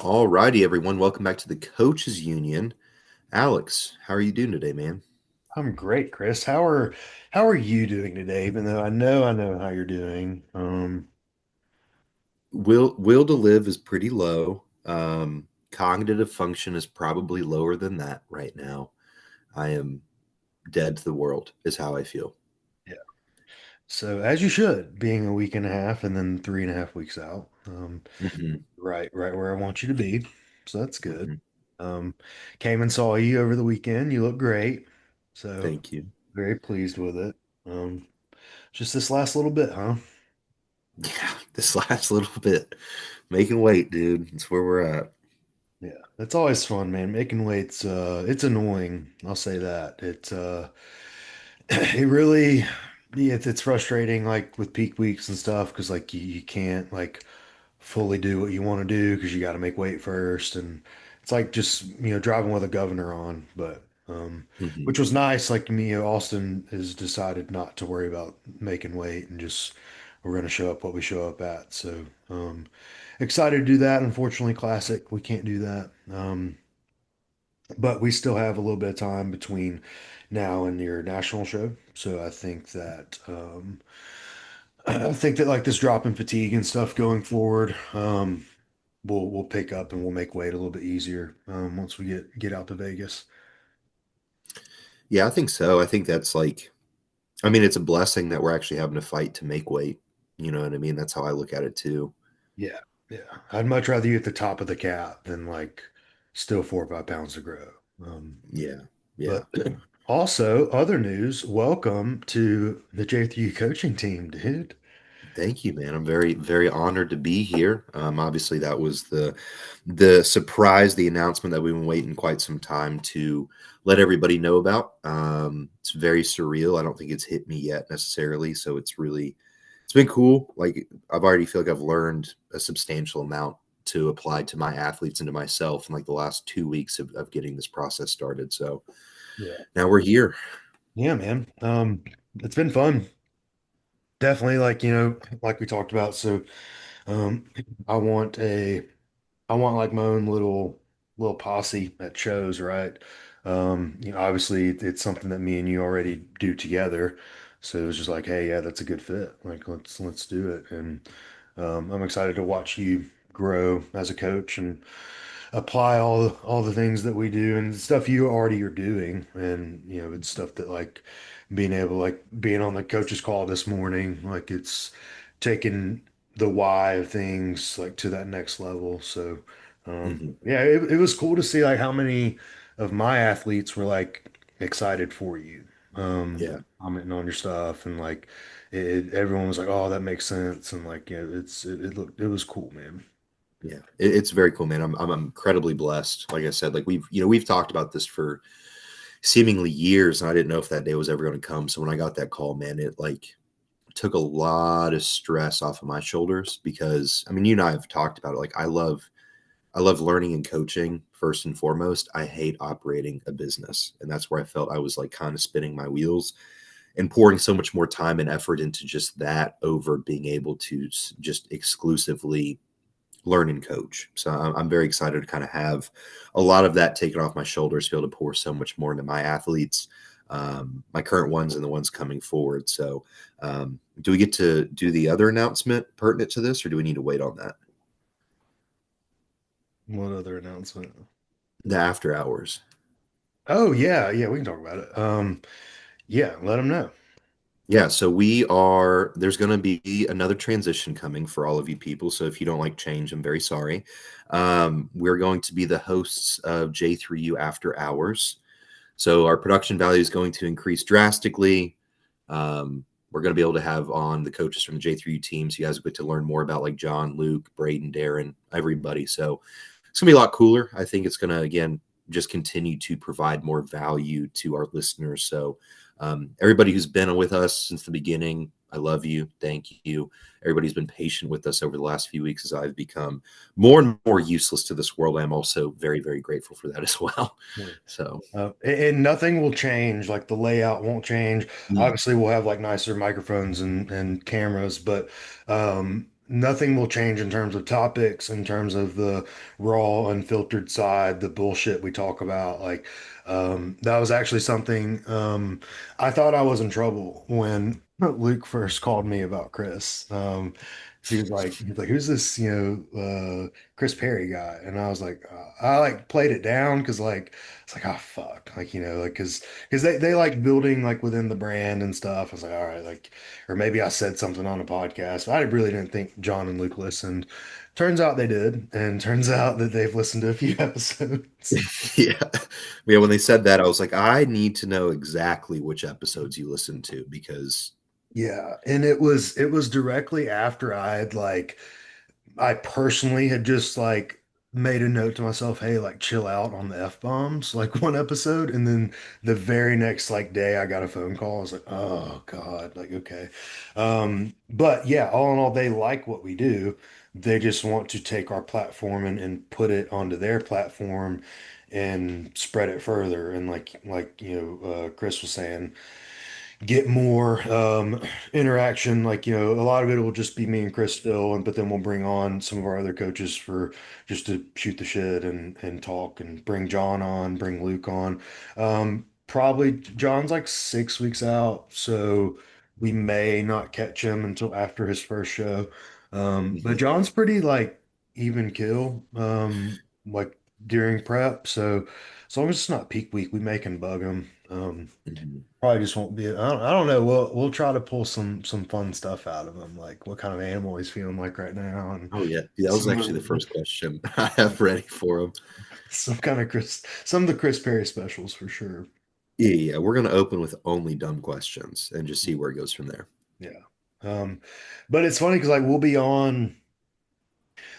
All righty, everyone. Welcome back to the Coaches Union. Alex, how are you doing today, man? I'm great, Chris. How are you doing today? Even though I know how you're doing. Will to live is pretty low. Cognitive function is probably lower than that right now. I am dead to the world, is how I feel. Yeah. So as you should, being a week and a half and then 3.5 weeks out. Hmm. Right where I want you to be. So that's good. Hmm. Um, Came and saw you over the weekend. You look great. So Thank you. very pleased with it. Um, just this last little bit, huh? Yeah, this last little bit, making weight, dude. That's where we're at. Yeah, it's always fun, man. Making weights, it's annoying. I'll say that. It really, yeah, it's frustrating, like with peak weeks and stuff, because like you can't like fully do what you want to do because you got to make weight first, and it's like just driving with a governor on. But Hmm. which was nice. Like me, Austin has decided not to worry about making weight and just we're gonna show up what we show up at. So excited to do that. Unfortunately, classic, we can't do that. But we still have a little bit of time between now and your national show. So I think that like this drop in fatigue and stuff going forward, we'll pick up and we'll make weight a little bit easier once we get out to Vegas. Yeah, I think so. I think that's like, I mean, it's a blessing that we're actually having to fight to make weight. You know what I mean? That's how I look at it too. Yeah, yeah. I'd much rather you at the top of the cap than like still 4 or 5 pounds to grow. Yeah, yeah. But also, other news, welcome to the J3U coaching team, dude. Thank you, man. I'm very, very honored to be here. Obviously, that was the surprise, the announcement that we've been waiting quite some time to let everybody know about. It's very surreal. I don't think it's hit me yet necessarily, so it's been cool. Like I've already feel like I've learned a substantial amount to apply to my athletes and to myself in like the last 2 weeks of getting this process started. So Yeah. now we're here. Yeah, man. It's been fun. Definitely like, like we talked about. So, um, I want a I want like my own little posse at shows, right? Obviously it's something that me and you already do together. So it was just like, hey, yeah, that's a good fit. Like let's do it. And I'm excited to watch you grow as a coach and apply all the things that we do and stuff you already are doing. And it's stuff that like being able like being on the coach's call this morning, like it's taking the why of things like to that next level. So Hmm. yeah, it was cool to see like how many of my athletes were like excited for you. Yeah. Commenting on your stuff and like everyone was like, oh, that makes sense. And like, yeah, it was cool, man. Yeah, it's very cool, man. I'm incredibly blessed. Like I said, like we've talked about this for seemingly years, and I didn't know if that day was ever going to come. So when I got that call, man, it like took a lot of stress off of my shoulders because I mean, you and I have talked about it. Like I love learning and coaching first and foremost. I hate operating a business, and that's where I felt I was like kind of spinning my wheels and pouring so much more time and effort into just that over being able to just exclusively learn and coach. So I'm very excited to kind of have a lot of that taken off my shoulders, to be able to pour so much more into my athletes, my current ones and the ones coming forward. So, do we get to do the other announcement pertinent to this, or do we need to wait on that? What other announcement? The after hours. Oh yeah, yeah, we can talk about it. Yeah, let them know. Yeah, so there's going to be another transition coming for all of you people. So if you don't like change, I'm very sorry. We're going to be the hosts of J3U After Hours. So our production value is going to increase drastically. We're going to be able to have on the coaches from the J3U team, so you guys get to learn more about like John, Luke, Braden, Darren, everybody. So it's going to be a lot cooler. I think it's going to again just continue to provide more value to our listeners. So everybody who's been with us since the beginning, I love you. Thank you. Everybody's been patient with us over the last few weeks as I've become more and more useless to this world. I'm also very, very grateful for that as well. Yeah. So And nothing will change. Like the layout won't change. no. Obviously, we'll have like nicer microphones and cameras, but nothing will change in terms of topics, in terms of the raw, unfiltered side, the bullshit we talk about. Like, that was actually something I thought I was in trouble when Luke first called me about Chris. He's like, who's this, Chris Perry guy? And I was like, I like played it down because like it's like, oh fuck, like like because they like building like within the brand and stuff. I was like, all right, like, or maybe I said something on a podcast. I really didn't think John and Luke listened. Turns out they did, and turns out that they've listened to a few episodes. Yeah. Yeah, when they said that, I was like, I need to know exactly which episodes you listened to because Yeah, and it was directly after I personally had just like made a note to myself, hey, like chill out on the F-bombs, like one episode. And then the very next like day I got a phone call. I was like, oh God, like okay. But yeah, all in all, they like what we do. They just want to take our platform and put it onto their platform and spread it further. And Chris was saying get more interaction. Like, a lot of it will just be me and Chris still, but then we'll bring on some of our other coaches for just to shoot the shit and talk and bring John on, bring Luke on. Probably John's like 6 weeks out, so we may not catch him until after his first show. But Mhm, John's pretty like even kill, like during prep. So as long as it's not peak week, we may can bug him. mhm. Probably just won't be. I don't know. We'll try to pull some fun stuff out of him, like what kind of animal he's feeling like right now, and Oh yeah. That was some actually the of first question I have ready for him. some of the Chris Perry specials for sure. Yeah, yeah. We're gonna open with only dumb questions and just see where it goes from there. Yeah. Um, but it's funny because like we'll be on.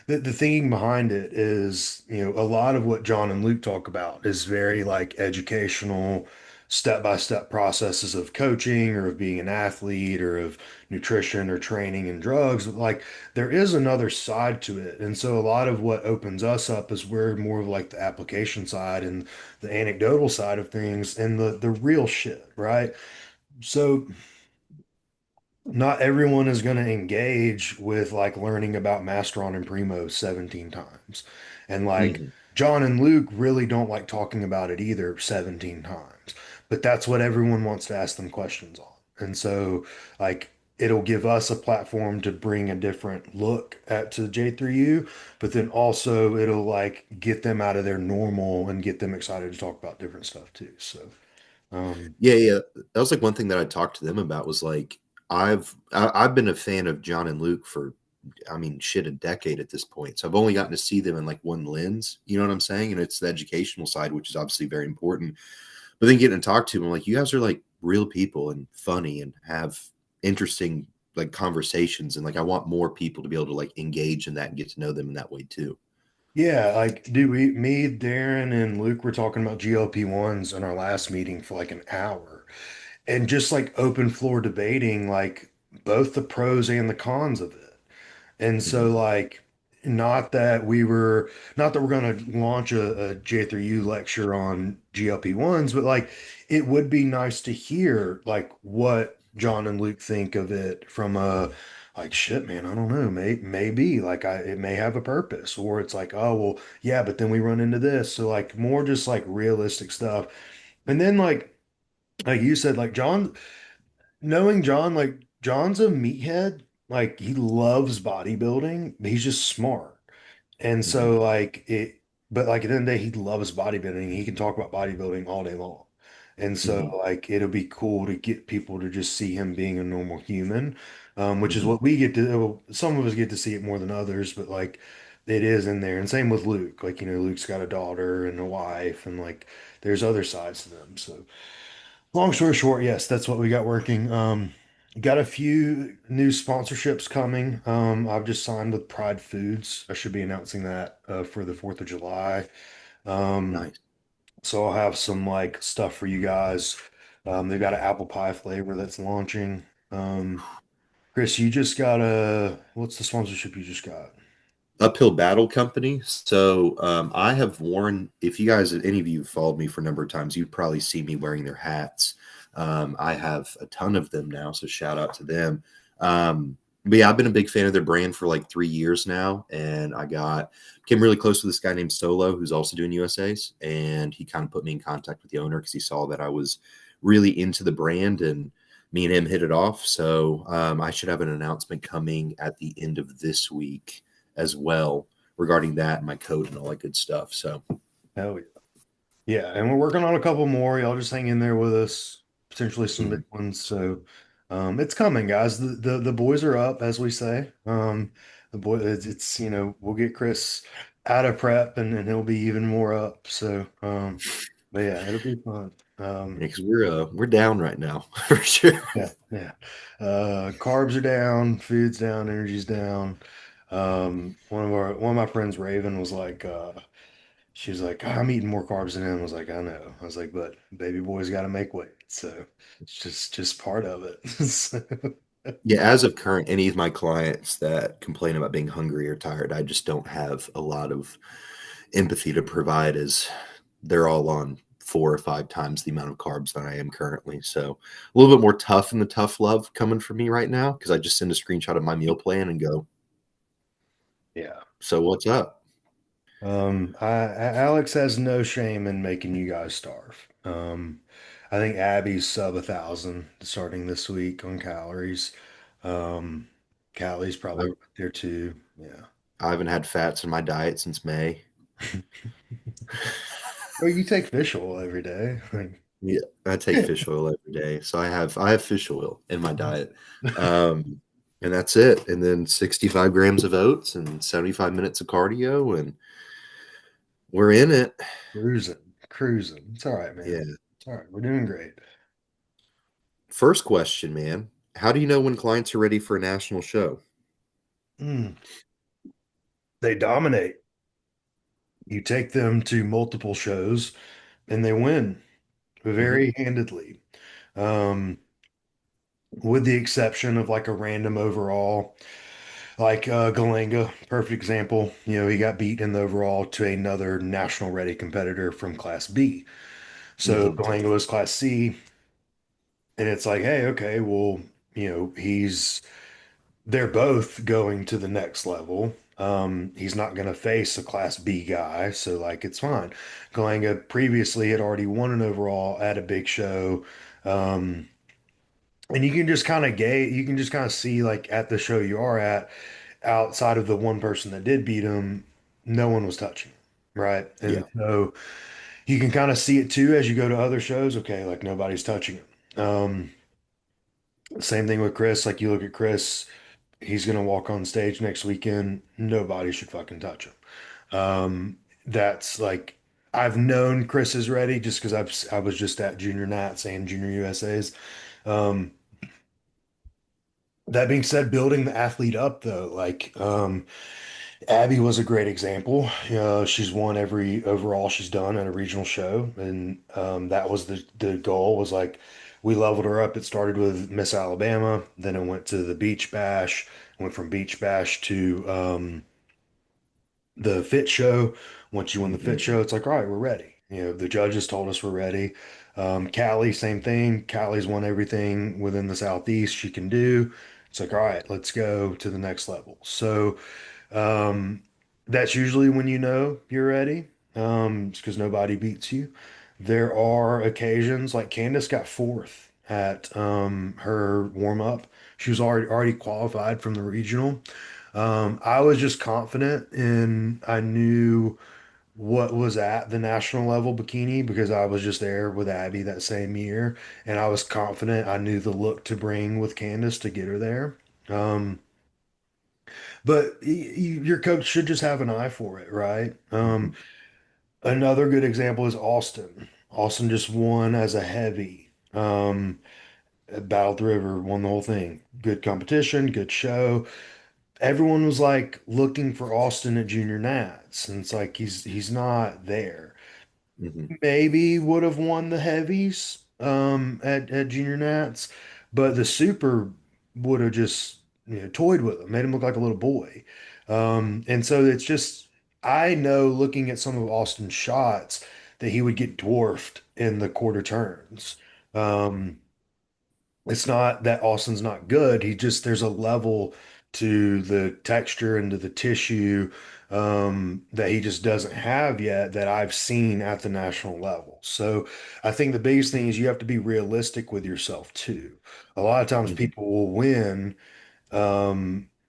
The thinking behind it is, a lot of what John and Luke talk about is very like educational, step-by-step processes of coaching or of being an athlete or of nutrition or training and drugs. But like there is another side to it. And so a lot of what opens us up is we're more of like the application side and the anecdotal side of things and the real shit, right? So not everyone is going to engage with like learning about Masteron and Primo 17 times. And like Mhm. John and Luke really don't like talking about it either 17 times. But that's what everyone wants to ask them questions on. And so like it'll give us a platform to bring a different look at to J3U, but then also it'll like get them out of their normal and get them excited to talk about different stuff too. So um Yeah, yeah. That was like one thing that I talked to them about was like I've been a fan of John and Luke for I mean shit a decade at this point. So I've only gotten to see them in like one lens, you know what I'm saying? And it's the educational side, which is obviously very important. But then getting to talk to them, I'm like, you guys are like real people and funny and have interesting like conversations. And like I want more people to be able to like engage in that and get to know them in that way too. Yeah, like dude, me, Darren, and Luke were talking about GLP-1s in our last meeting for like an hour, and just like open floor debating like both the pros and the cons of it. And so Mhm. like not that we're going to launch a J3U lecture on GLP-1s, but like it would be nice to hear like what John and Luke think of it from a like shit, man, I don't know, maybe like it may have a purpose, or it's like, oh well, yeah, but then we run into this. So like more just like realistic stuff. And then like you said, like John, knowing John, like John's a meathead. Like he loves bodybuilding, but he's just smart. And Mhm. so but like at the end of the day, he loves bodybuilding. He can talk about bodybuilding all day long. And so Mhm. like it'll be cool to get people to just see him being a normal human, which is Mhm. what we get to, well, some of us get to see it more than others, but like it is in there. And same with Luke. Like, Luke's got a daughter and a wife, and like there's other sides to them. So long story short, yes, that's what we got working. Got a few new sponsorships coming. I've just signed with Pride Foods. I should be announcing that for the 4th of July. Um, Nice. so I'll have some like stuff for you guys. They've got an apple pie flavor that's launching. Chris, you just got what's the sponsorship you just got? Uphill Battle Company. So I have worn, if you guys, any of you have followed me for a number of times, you've probably seen me wearing their hats. I have a ton of them now, so shout out to them. Um, But yeah, I've been a big fan of their brand for like 3 years now, and I got became really close with this guy named Solo, who's also doing USA's, and he kind of put me in contact with the owner because he saw that I was really into the brand, and me and him hit it off. So I should have an announcement coming at the end of this week as well regarding that and my code and all that good stuff. So Hell yeah. Yeah, and we're working on a couple more. Y'all just hang in there with us. Potentially some big mhm. ones. So it's coming, guys. The boys are up, as we say. The boy it's we'll get Chris out of prep and he'll be even more up. So but yeah, it'll be fun. Yeah, because we're down right now for sure. Yeah, yeah. Carbs are down, food's down, energy's down. One of my friends, Raven, was like, she was like, I'm eating more carbs than him. I was like, I know. I was like, but baby boy's got to make weight, so it's just part of it. So, Yeah, as of current, any of my clients that complain about being hungry or tired, I just don't have a lot of empathy to provide as they're all on 4 or 5 times the amount of carbs that I am currently. So a little bit more tough in the tough love coming from me right now because I just send a screenshot of my meal plan and go, yeah. so what's up? Alex has no shame in making you guys starve. I think Abby's sub 1,000 starting this week on calories. Um, Callie's I, probably right there too. Yeah. I haven't had fats in my diet since May. Well, you take fish oil every day. Yeah, I take fish oil every day. So I have fish oil in my diet. Um, and that's it. And then 65 grams of oats and 75 minutes of cardio and we're in it. Cruising, cruising. It's all right, man. Yeah. It's all right. We're doing great. First question, man. How do you know when clients are ready for a national show? Mm. They dominate. You take them to multiple shows and they win Hmm. very handedly. Um, with the exception of like a random overall, like Galanga, perfect example. He got beat in the overall to another national ready competitor from Class B. So Hmm. Galanga was Class C, and it's like, hey, okay, well, he's they're both going to the next level. He's not going to face a Class B guy, so like it's fine. Galanga previously had already won an overall at a big show. Um, and you can just kind of gauge, you can just kind of see like at the show you are at, outside of the one person that did beat him, no one was touching, right? And Yeah. so you can kind of see it too as you go to other shows. Okay, like nobody's touching him. Same thing with Chris. Like you look at Chris, he's gonna walk on stage next weekend. Nobody should fucking touch him. That's like I've known Chris is ready just because I was just at Junior Nats and Junior USA's. Um, that being said, building the athlete up though, like Abby was a great example. She's won every overall she's done at a regional show, and that was the goal was like we leveled her up. It started with Miss Alabama, then it went to the Beach Bash, went from Beach Bash to the Fit Show. Once you win the Fit Hmm. Show, it's like, all right, we're ready. The judges told us we're ready. Callie, same thing. Callie's won everything within the Southeast she can do. It's like, all right, let's go to the next level. So um, that's usually when you know you're ready. It's because nobody beats you. There are occasions like Candace got fourth at her warm up. She was already qualified from the regional. I was just confident and I knew what was at the national level bikini because I was just there with Abby that same year, and I was confident I knew the look to bring with Candace to get her there. Um, but your coach should just have an eye for it, right? Hmm. Another good example is Austin. Austin just won as a heavy. Battled the River, won the whole thing. Good competition, good show. Everyone was like looking for Austin at Junior Nats, and it's like he's not there. Hmm. Maybe would have won the heavies at Junior Nats, but the super would have just toyed with him, made him look like a little boy. And so it's just I know looking at some of Austin's shots that he would get dwarfed in the quarter turns. Um, it's not that Austin's not good. He just there's a level. to the texture and to the tissue that he just doesn't have yet that I've seen at the national level. So I think the biggest thing is you have to be realistic with yourself too. A lot of times Mhm. people will win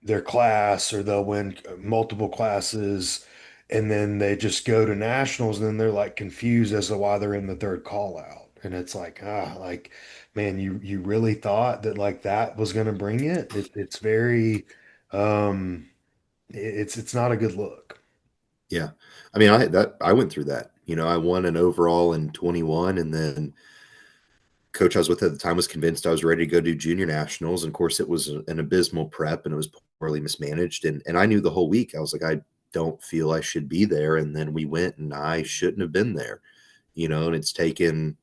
their class or they'll win multiple classes and then they just go to nationals and then they're like confused as to why they're in the third call out. And it's like, like, man, you really thought that like that was going to bring it? It's very, it's not a good look. Yeah. I mean, I went through that. I won an overall in 21, and then coach I was with at the time was convinced I was ready to go do junior nationals. And of course, it was an abysmal prep and it was poorly mismanaged. And I knew the whole week, I was like, I don't feel I should be there. And then we went and I shouldn't have been there, and it's taken,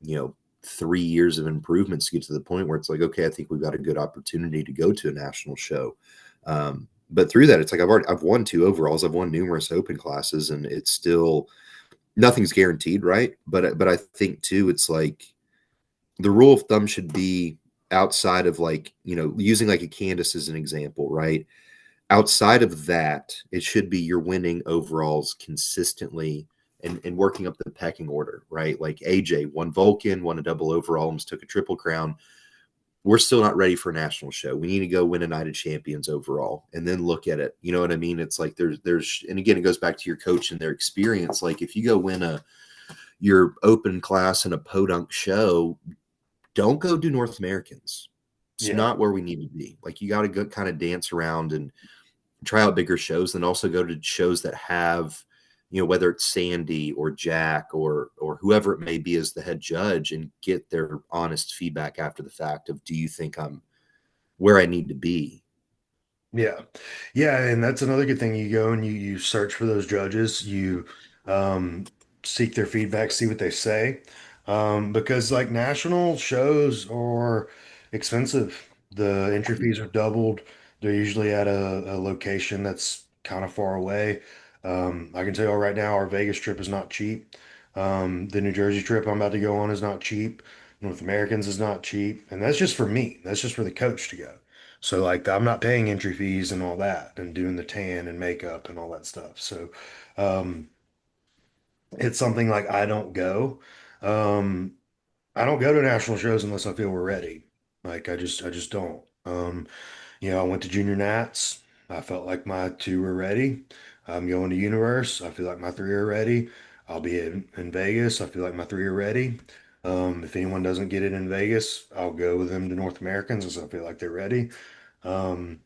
you know, 3 years of improvements to get to the point where it's like, okay, I think we've got a good opportunity to go to a national show. But through that, it's like I've won two overalls, I've won numerous open classes, and it's still nothing's guaranteed, right? But I think too, it's like the rule of thumb should be outside of like, using like a Candace as an example, right? Outside of that, it should be you're winning overalls consistently and working up the pecking order, right? Like AJ won Vulcan, won a double overall, almost took a triple crown. We're still not ready for a national show. We need to go win a Night of Champions overall and then look at it. You know what I mean? It's like and again, it goes back to your coach and their experience. Like if you go win your open class in a podunk show, don't go do North Americans. It's Yeah. not where we need to be. Like you got to go kind of dance around and try out bigger shows, then also go to shows that have, whether it's Sandy or Jack or whoever it may be as the head judge, and get their honest feedback after the fact of, do you think I'm where I need to be? Yeah. Yeah, and that's another good thing. You go and you search for those judges, you um seek their feedback, see what they say. Because like national shows are expensive. The entry fees are doubled. They're usually at a location that's kind of far away. I can tell you all right now, our Vegas trip is not cheap. The New Jersey trip I'm about to go on is not cheap. North Americans is not cheap. And that's just for me. That's just for the coach to go. So like I'm not paying entry fees and all that and doing the tan and makeup and all that stuff. So um it's something like Um I don't go to national shows unless I feel we're ready. Like I just don't. I went to junior nats. I felt like my two were ready. I'm going to Universe. I feel like my three are ready. I'll be in Vegas. I feel like my three are ready. If anyone doesn't get it in Vegas, I'll go with them to North Americans as I feel like they're ready. Um,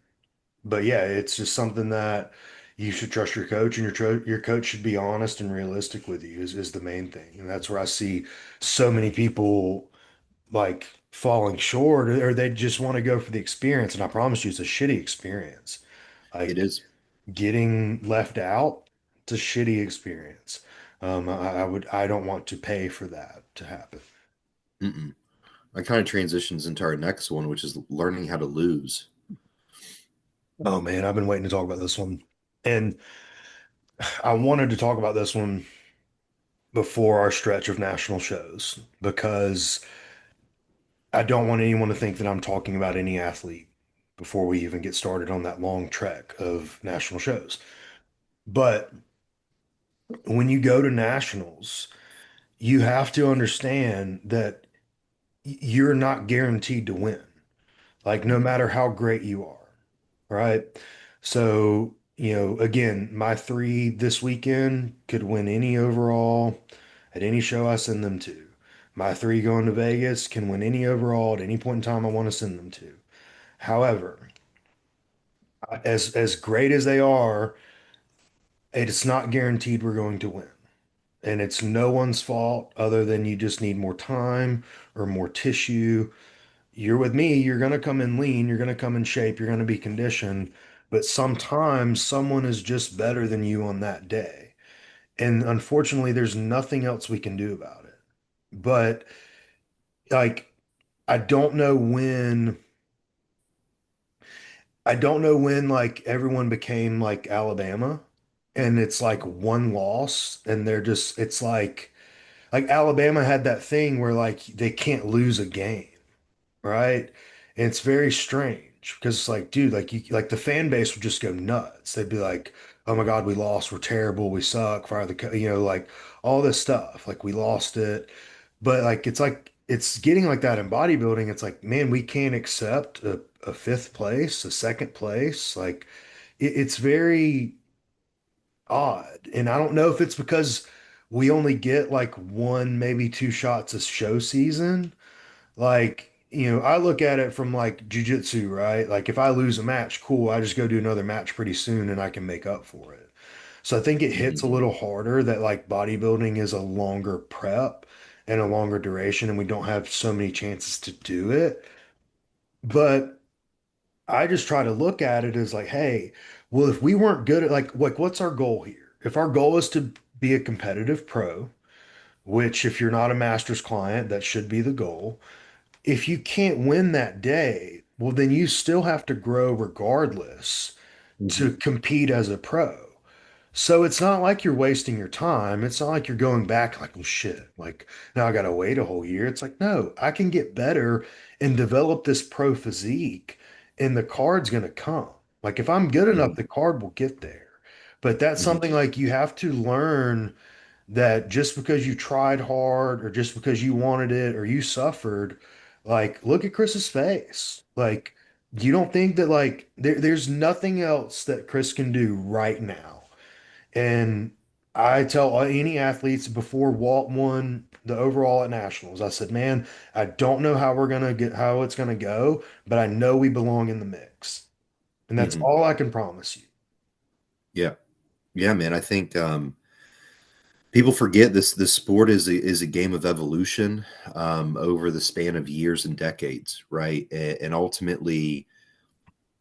but yeah, it's just something that you should trust your coach, and your coach should be honest and realistic with you is the main thing. And that's where I see so many people like falling short, or they just want to go for the experience. And I promise you, it's a shitty experience. It Like is. getting left out, it's a shitty experience. I don't want to pay for that to happen. Mm-mm. That kind of transitions into our next one, which is learning how to lose. Oh man, I've been waiting to talk about this one. And I wanted to talk about this one before our stretch of national shows because I don't want anyone to think that I'm talking about any athlete before we even get started on that long trek of national shows. But when you go to nationals, you have to understand that you're not guaranteed to win, like no Mhm. matter how great you are, right? So, again, my three this weekend could win any overall at any show I send them to. My three going to Vegas can win any overall at any point in time I want to send them to. However, as great as they are, it's not guaranteed we're going to win. And it's no one's fault other than you just need more time or more tissue. You're with me, you're going to come in lean, you're going to come in shape, you're going to be conditioned, but sometimes someone is just better than you on that day. And unfortunately, there's nothing else we can do about it. But like, I don't know when, I don't know when like everyone became like Alabama and it's like one loss and it's like Alabama had that thing where like they can't lose a game, right? And it's very strange. change because it's like, dude, like you, like the fan base would just go nuts. They'd be like, "Oh my God, we lost. We're terrible. We suck. Fire the, like all this stuff. Like we lost it." But like it's getting like that in bodybuilding. It's like, man, we can't accept a fifth place, a second place. Like it's very odd. And I don't know if it's because we only get like one, maybe two shots a show season. Like, I look at it from like jujitsu, right? Like if I lose a match, cool, I just go do another match pretty soon and I can make up for it. So I think it hits Hmm. a little harder that like bodybuilding is a longer prep and a longer duration, and we don't have so many chances to do it. But I just try to look at it as like, hey, well, if we weren't good at like what's our goal here? If our goal is to be a competitive pro, which if you're not a master's client, that should be the goal. If you can't win that day, well, then you still have to grow regardless to Hmm. compete as a pro. So it's not like you're wasting your time. It's not like you're going back like, well, shit, like now I got to wait a whole year. It's like, no, I can get better and develop this pro physique, and the card's going to come. Like if I'm good enough, Hmm. the card will get there. But that's Hmm. something like you have to learn that just because you tried hard or just because you wanted it or you suffered, like look at Chris's face. Like you don't think that like there's nothing else that Chris can do right now. And I tell any athletes before Walt won the overall at nationals, I said, man, I don't know how it's gonna go, but I know we belong in the mix. And that's Hmm. all I can promise you. Yeah. Yeah, man. I think people forget this sport is a game of evolution over the span of years and decades, right? And ultimately,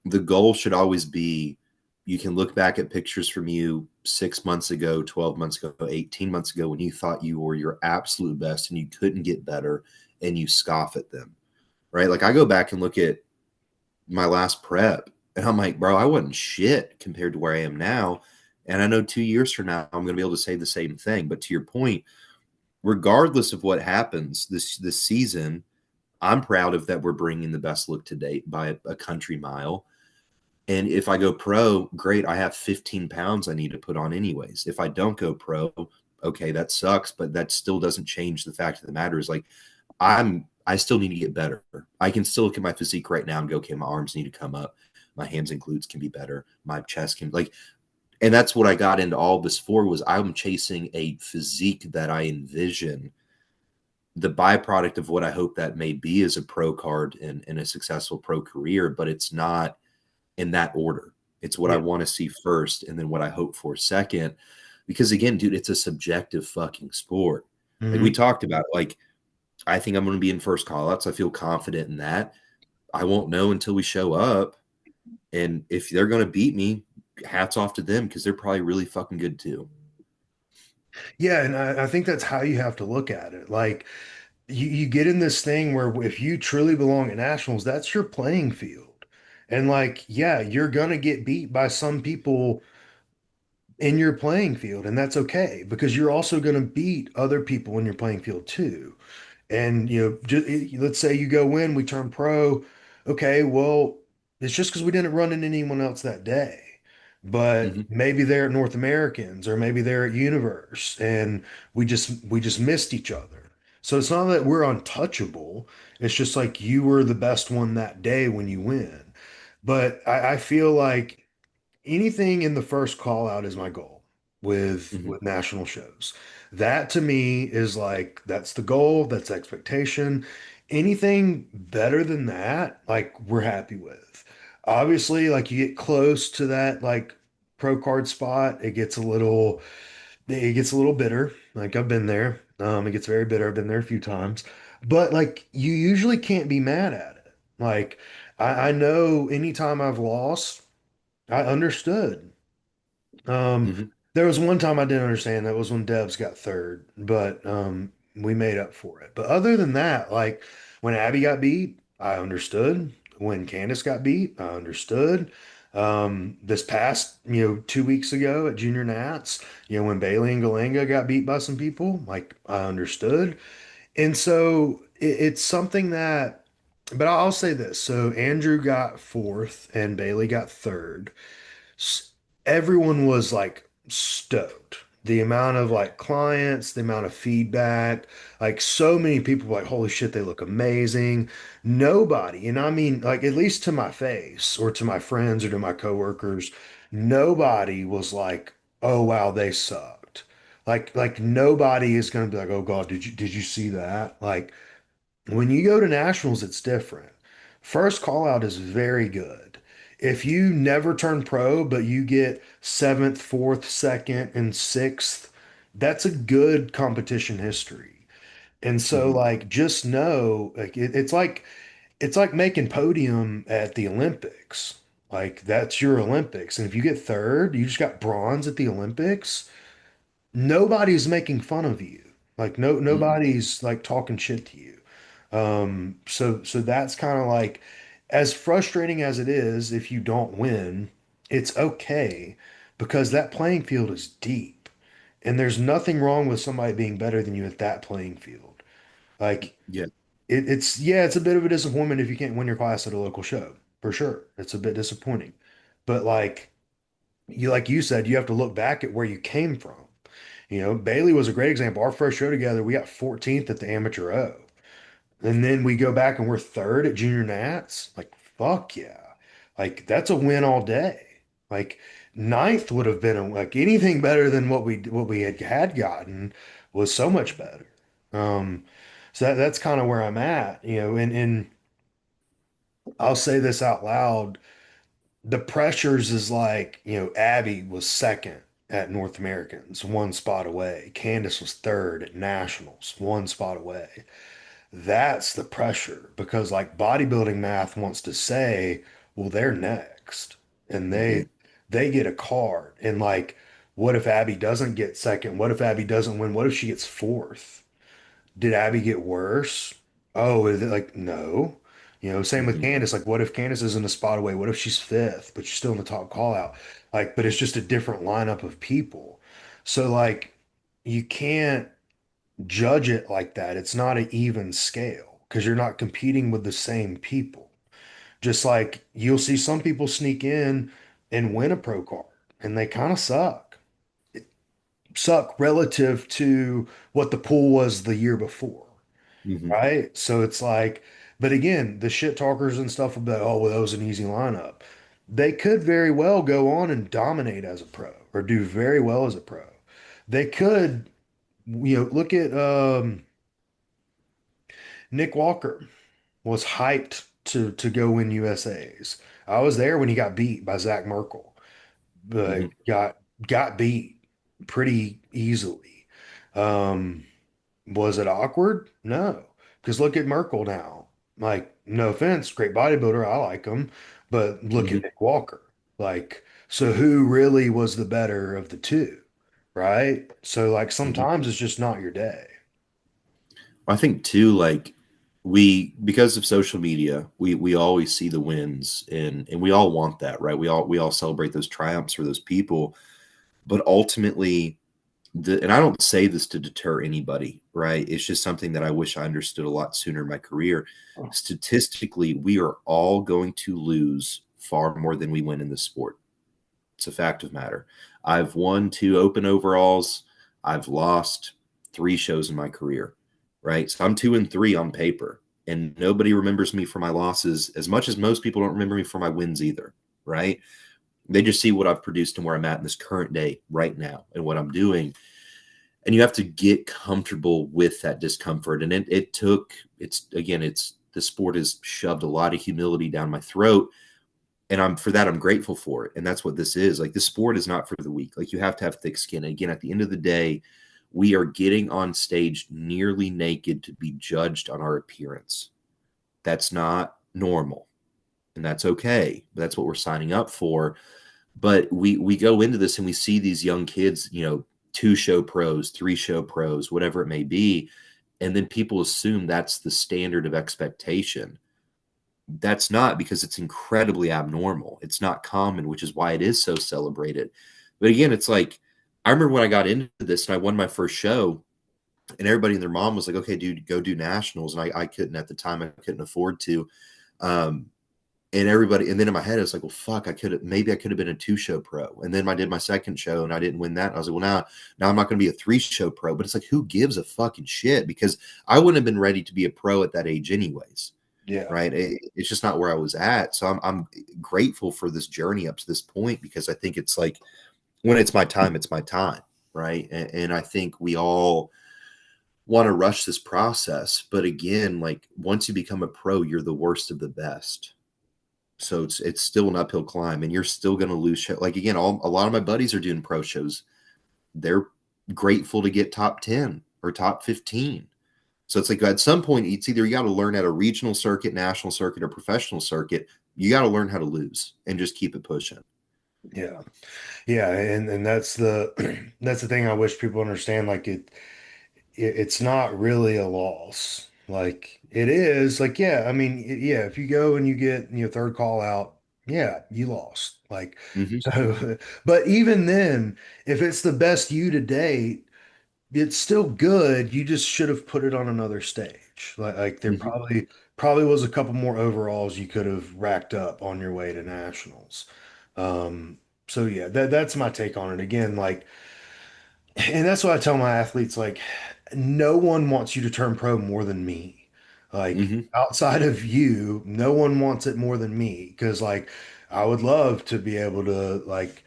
the goal should always be you can look back at pictures from you 6 months ago, 12 months ago, 18 months ago when you thought you were your absolute best and you couldn't get better and you scoff at them, right? Like I go back and look at my last prep and I'm like, bro, I wasn't shit compared to where I am now. And I know 2 years from now, I'm going to be able to say the same thing. But to your point, regardless of what happens this season, I'm proud of that we're bringing the best look to date by a country mile. And if I go pro, great. I have 15 pounds I need to put on anyways. If I don't go pro, okay, that sucks, but that still doesn't change the fact of the matter is like I still need to get better. I can still look at my physique right now and go, okay, my arms need to come up, my hands and glutes can be better, my chest can like, and that's what I got into all this for was I'm chasing a physique that I envision the byproduct of what I hope that may be as a pro card and a successful pro career, but it's not in that order. It's what I Yeah. want to see first and then what I hope for second. Because again, dude, it's a subjective fucking sport. Like we Mhm. talked about, like I think I'm going to be in first callouts. I feel confident in that. I won't know until we show up. And if they're going to beat me, hats off to them because they're probably really fucking good too. Yeah, and I think that's how you have to look at it. Like you get in this thing where if you truly belong at nationals, that's your playing field. And like, yeah, you're gonna get beat by some people in your playing field, and that's okay because you're also gonna beat other people in your playing field too. And let's say you go win, we turn pro. Okay, well, it's just because we didn't run into anyone else that day. But Hmm. maybe they're at North Americans or maybe they're at Universe and we just missed each other. So it's not that we're untouchable. It's just like you were the best one that day when you win. But I feel like anything in the first call out is my goal with Hmm. with national shows. That to me is like that's the goal, that's expectation. Anything better than that, like we're happy with. Obviously, like you get close to that like pro card spot, it gets a little bitter. Like I've been there. It gets very bitter. I've been there a few times. But like you usually can't be mad at it. Like I know anytime I've lost, I understood. Um, Hmm. there was one time I didn't understand. That was when Debs got third, but we made up for it. But other than that, like when Abby got beat, I understood. When Candace got beat, I understood. This past, 2 weeks ago at Junior Nats, when Bailey and Galanga got beat by some people, like I understood. And so it's something that But I'll say this. So Andrew got fourth and Bailey got third. S- Everyone was like stoked. The amount of like clients, the amount of feedback, like so many people were like, holy shit, they look amazing. Nobody, and I mean, like, at least to my face or to my friends or to my coworkers, nobody was like, oh wow, they sucked. Like nobody is gonna be like, oh God, did you see that? Like when you go to nationals, it's different. First call out is very good. If you never turn pro, but you get seventh, fourth, second, and sixth, that's a good competition history. And so, Hmm. like, just know, like, it's like making podium at the Olympics. Like, that's your Olympics. And if you get third, you just got bronze at the Olympics. Nobody's making fun of you. Like, Hmm. nobody's like talking shit to you. So that's kind of like, as frustrating as it is if you don't win, it's okay because that playing field is deep and there's nothing wrong with somebody being better than you at that playing field. Like Yeah. it's yeah, it's a bit of a disappointment if you can't win your class at a local show, for sure. It's a bit disappointing. But like you said, you have to look back at where you came from. Bailey was a great example. Our first show together, we got 14th at the amateur O. And then we go back and we're third at junior nats. Like, fuck yeah. Like, that's a win all day. Like, ninth would have been like anything better than what we had gotten was so much better. Um, so that's kind of where I'm at, and I'll say this out loud. The pressures is like, Abby was second at North Americans, one spot away. Candace was third at Nationals, one spot away. That's the pressure because like bodybuilding math wants to say, well, they're next and Hmm. they get a card. And like, what if Abby doesn't get second? What if Abby doesn't win? What if she gets fourth? Did Abby get worse? Oh, is it like no? Same with Hmm. Candace. Like, what if Candace isn't a spot away? What if she's fifth, but she's still in the top call out? Like, but it's just a different lineup of people. So like you can't judge it like that. It's not an even scale because you're not competing with the same people. Just like you'll see some people sneak in and win a pro card and they kind of suck relative to what the pool was the year before. Hmm. Right. So it's like, but again, the shit talkers and stuff will be like, oh, well, that was an easy lineup. They could very well go on and dominate as a pro or do very well as a pro. They could, look at Nick Walker was hyped to go win USA's. I was there when he got beat by Zach Merkel, but Hmm. got beat pretty easily. Um, Was it awkward? No, because look at Merkel now. Like, no offense, great bodybuilder, I like him, but look at Hmm. Nick Walker. Like, so who really was the better of the two, right? So like Hmm. sometimes it's just not your day. I think too, like we because of social media, we always see the wins and we all want that, right? We all celebrate those triumphs for those people, but ultimately and I don't say this to deter anybody, right? It's just something that I wish I understood a lot sooner in my career. Statistically, we are all going to lose far more than we win in this sport. It's a fact of matter. I've won 2 open overalls. I've lost 3 shows in my career, right? So I'm 2-3 on paper, and nobody remembers me for my losses as much as most people don't remember me for my wins either, right? They just see what I've produced and where I'm at in this current day right now and what I'm doing. And you have to get comfortable with that discomfort. And it took, it's again, it's the sport has shoved a lot of humility down my throat, and I'm grateful for it. And that's what this is. Like, this sport is not for the weak. Like, you have to have thick skin. And again, at the end of the day, we are getting on stage nearly naked to be judged on our appearance. That's not normal, and that's okay. That's what we're signing up for. But we go into this and we see these young kids, 2 show pros, 3 show pros, whatever it may be, and then people assume that's the standard of expectation. That's not, because it's incredibly abnormal. It's not common, which is why it is so celebrated. But again, it's like, I remember when I got into this and I won my first show, And everybody and their mom was like, okay, dude, go do nationals. And I couldn't at the time, I couldn't afford to. Um, and everybody, and then in my head, I was like, well, fuck, maybe I could have been a 2-show pro. And then I did my second show and I didn't win that. And I was like, well, now I'm not going to be a 3-show pro. But it's like, who gives a fucking shit? Because I wouldn't have been ready to be a pro at that age, anyways. Yeah. Right. It's just not where I was at. So I'm grateful for this journey up to this point, because I think it's like, when it's my time, it's my time. Right. And I think we all want to rush this process. But again, like, once you become a pro, you're the worst of the best. So it's still an uphill climb, and you're still going to lose like, again, a lot of my buddies are doing pro shows. They're grateful to get top 10 or top 15. So it's like, at some point, it's either you got to learn at a regional circuit, national circuit, or professional circuit. You got to learn how to lose and just keep it pushing. Yeah. Yeah. And that's the that's the thing I wish people understand. Like it's not really a loss. Like it is like, yeah, I mean, yeah, if you go and you get, third call out, yeah, you lost. Like, Hmm. so, but even then, if it's the best you to date, it's still good. You just should have put it on another stage. Like there Hmm. probably was a couple more overalls you could have racked up on your way to nationals. Um, so yeah, that's my take on it. Again, like, and that's what I tell my athletes, like, no one wants you to turn pro more than me. Like, Hmm. outside of you, no one wants it more than me. Because, like, I would love to be able to, like,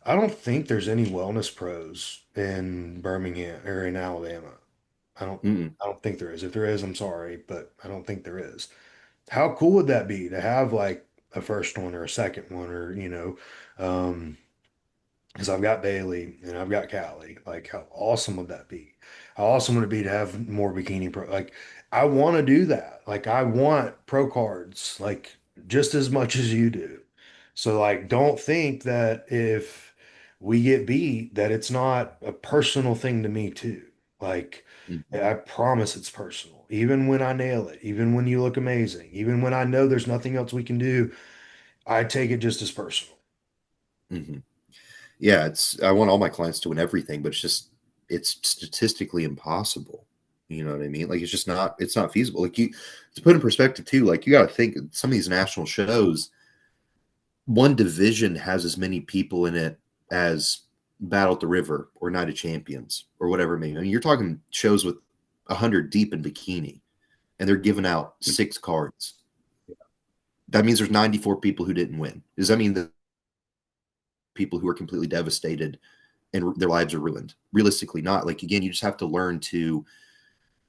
I don't think there's any wellness pros in Birmingham or in Alabama. I don't, Hmm. I don't think there is. If there is, I'm sorry, but I don't think there is. How cool would that be to have like a first one or a second one or, um, because I've got Bailey and I've got Callie. Like, how awesome would that be? How awesome would it be to have more bikini pro? Like, I want to do that. Like, I want pro cards, like, just as much as you do. So, like, don't think that if we get beat, that it's not a personal thing to me, too. Like, Hmm. I promise it's personal. Even when I nail it, even when you look amazing, even when I know there's nothing else we can do, I take it just as personal. Hmm. Yeah, I want all my clients to win everything, but it's statistically impossible. You know what I mean? Like, it's not feasible. Like, you to put in perspective too, like, you got to think some of these national shows, one division has as many people in it as Battle at the River or Night of Champions or whatever it may be. I mean, you're talking shows with 100 deep in bikini, and they're giving out 6 cards. That means there's 94 people who didn't win. Does that mean that people who are completely devastated and their lives are ruined? Realistically, not. Like, again, you just have to learn to,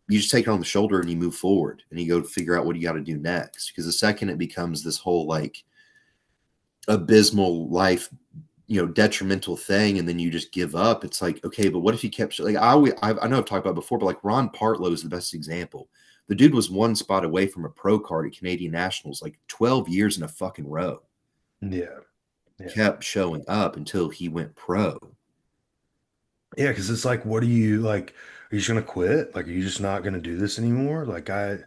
you just take it on the shoulder and you move forward and you go figure out what you got to do next. Because the second it becomes this whole like abysmal life, detrimental thing, and then you just give up, it's like, okay, but what if you kept, like, I know I've talked about before, but like Ron Partlow is the best example. The dude was one spot away from a pro card at Canadian Nationals like 12 years in a fucking row. Yeah. Yeah. Kept showing up until he went pro. Yeah, because it's like, what are you like? Are you just gonna quit? Like, are you just not gonna do this anymore? Like, I